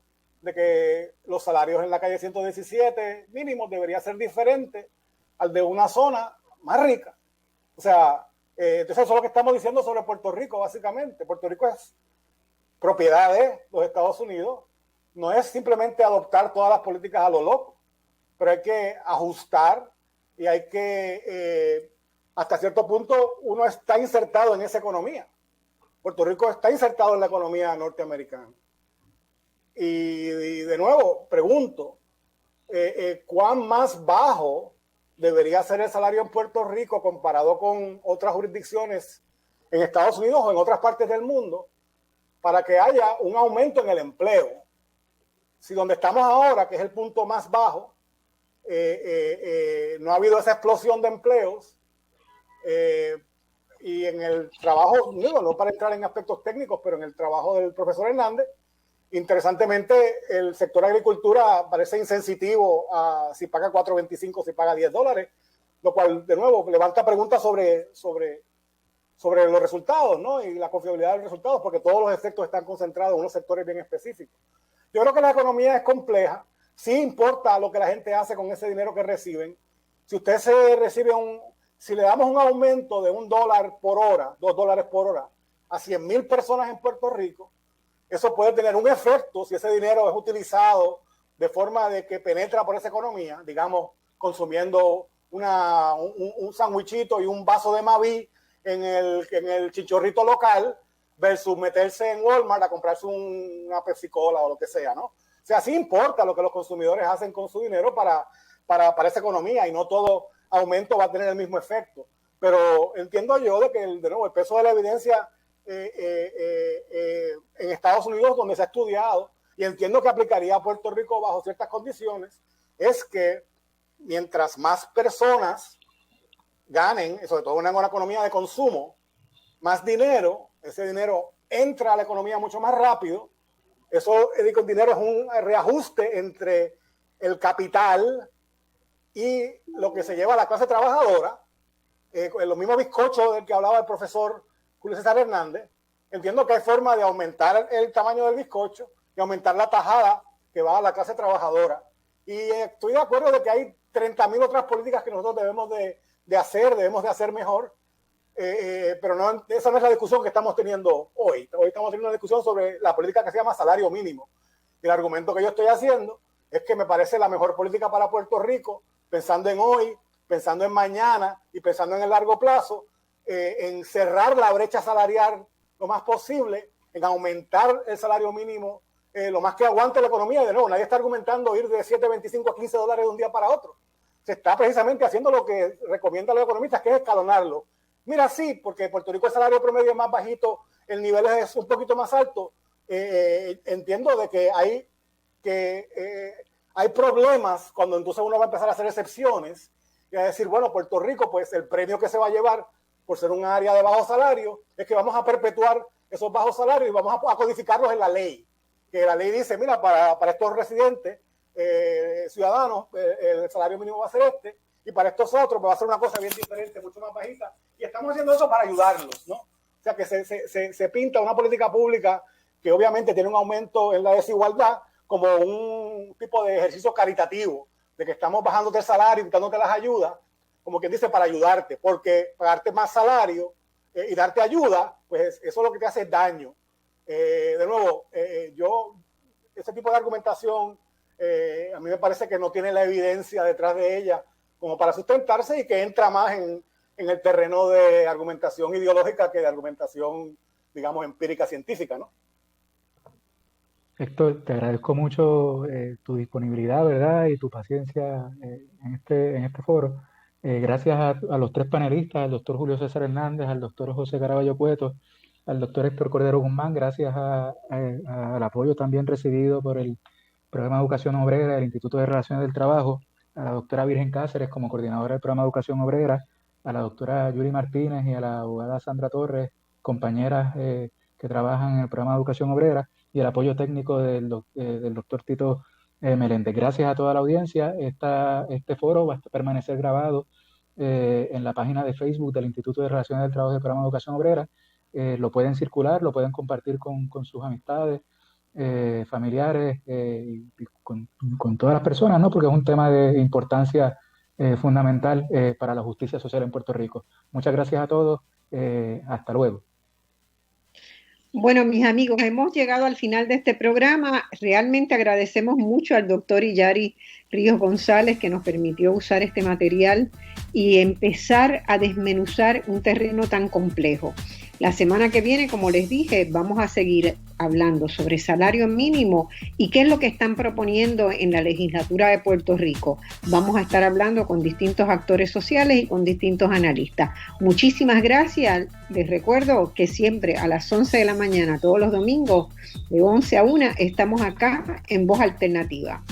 de que los salarios en la calle 117 mínimos debería ser diferente al de una zona más rica. O sea, entonces eso es lo que estamos diciendo sobre Puerto Rico, básicamente. Puerto Rico es propiedad de los Estados Unidos. No es simplemente adoptar todas las políticas a lo loco, pero hay que ajustar y hay que, hasta cierto punto, uno está insertado en esa economía. Puerto Rico está insertado en la economía norteamericana. Y de nuevo, pregunto, ¿cuán más bajo debería ser el salario en Puerto Rico comparado con otras jurisdicciones en Estados Unidos o en otras partes del mundo para que haya un aumento en el empleo? Si donde estamos ahora, que es el punto más bajo, no ha habido esa explosión de empleos, y en el trabajo, no para entrar en aspectos técnicos, pero en el trabajo del profesor Hernández, interesantemente el sector agricultura parece insensitivo a si paga $4.25, si paga $10, lo cual de nuevo levanta preguntas sobre los resultados, ¿no? Y la confiabilidad de los resultados, porque todos los efectos están concentrados en unos sectores bien específicos. Yo creo que la economía es compleja. Sí importa lo que la gente hace con ese dinero que reciben. Si usted si le damos un aumento de $1 por hora, $2 por hora, a 100,000 personas en Puerto Rico, eso puede tener un efecto si ese dinero es utilizado de forma de que penetra por esa economía, digamos, consumiendo un sandwichito y un vaso de Maví en el chinchorrito local, versus meterse en Walmart a comprarse una Pepsi Cola o lo que sea, ¿no? O sea, sí importa lo que los consumidores hacen con su dinero para esa economía, y no todo aumento va a tener el mismo efecto. Pero entiendo yo de que, de nuevo, el peso de la evidencia en Estados Unidos, donde se ha estudiado, y entiendo que aplicaría a Puerto Rico bajo ciertas condiciones, es que mientras más personas ganen, sobre todo en una economía de consumo, más dinero, ese dinero entra a la economía mucho más rápido. Eso, el dinero es un reajuste entre el capital y lo que se lleva a la clase trabajadora. Los mismos bizcochos del que hablaba el profesor Julio César Hernández. Entiendo que hay forma de aumentar el tamaño del bizcocho y aumentar la tajada que va a la clase trabajadora. Y estoy de acuerdo de que hay 30,000 otras políticas que nosotros debemos de hacer mejor. Pero no, esa no es la discusión que estamos teniendo hoy. Hoy estamos teniendo una discusión sobre la política que se llama salario mínimo. Y el argumento que yo estoy haciendo es que me parece la mejor política para Puerto Rico, pensando en hoy, pensando en mañana y pensando en el largo plazo, en cerrar la brecha salarial lo más posible, en aumentar el salario mínimo lo más que aguante la economía. De nuevo, nadie está argumentando ir de $7.25 a $15 de un día para otro. Se está precisamente haciendo lo que recomiendan los economistas, que es escalonarlo. Mira, sí, porque en Puerto Rico el salario promedio es más bajito, el nivel es un poquito más alto. Entiendo de que hay problemas cuando entonces uno va a empezar a hacer excepciones y a decir, bueno, Puerto Rico, pues el premio que se va a llevar por ser un área de bajo salario es que vamos a perpetuar esos bajos salarios y vamos a codificarlos en la ley. Que la ley dice, mira, para estos residentes ciudadanos, el salario mínimo va a ser este, y para estos otros va a ser una cosa bien diferente, mucho más bajita, y estamos haciendo eso para ayudarlos, ¿no? O sea que se pinta una política pública que obviamente tiene un aumento en la desigualdad como un tipo de ejercicio caritativo, de que estamos bajándote el salario y quitándote las ayudas, como quien dice, para ayudarte, porque pagarte más salario y darte ayuda, pues eso lo que te hace es daño. De nuevo, ese tipo de argumentación a mí me parece que no tiene la evidencia detrás de ella como para sustentarse, y que entra más en el terreno de argumentación ideológica que de argumentación, digamos, empírica científica, ¿no? Héctor, te agradezco mucho tu disponibilidad, ¿verdad? Y tu paciencia en este foro. Gracias a los tres panelistas, al doctor Julio César Hernández, al doctor José Caraballo Cueto al doctor Héctor Cordero Guzmán, gracias al apoyo también recibido por el Programa de Educación Obrera del Instituto de Relaciones del Trabajo, a la doctora Virgen Cáceres como coordinadora del Programa de Educación Obrera, a la doctora Yuri Martínez y a la abogada Sandra Torres, compañeras que trabajan en el Programa de Educación Obrera, y el apoyo técnico del doctor Tito Meléndez. Gracias a toda la audiencia. Este foro va a permanecer grabado en la página de Facebook del Instituto de Relaciones del Trabajo del Programa de Educación Obrera. Lo pueden circular, lo pueden compartir con sus amistades, familiares y con todas las personas, ¿no? Porque es un tema de importancia fundamental para la justicia social en Puerto Rico. Muchas gracias a todos. Hasta luego. Bueno, mis amigos, hemos llegado al final de este programa. Realmente agradecemos mucho al doctor Illari Ríos González que nos permitió usar este material y empezar a desmenuzar un terreno tan complejo. La semana que viene, como les dije, vamos a seguir hablando sobre salario mínimo y qué es lo que están proponiendo en la legislatura de Puerto Rico. Vamos a estar hablando con distintos actores sociales y con distintos analistas. Muchísimas gracias. Les recuerdo que siempre a las 11 de la mañana, todos los domingos, de 11 a 1, estamos acá en Voz Alternativa.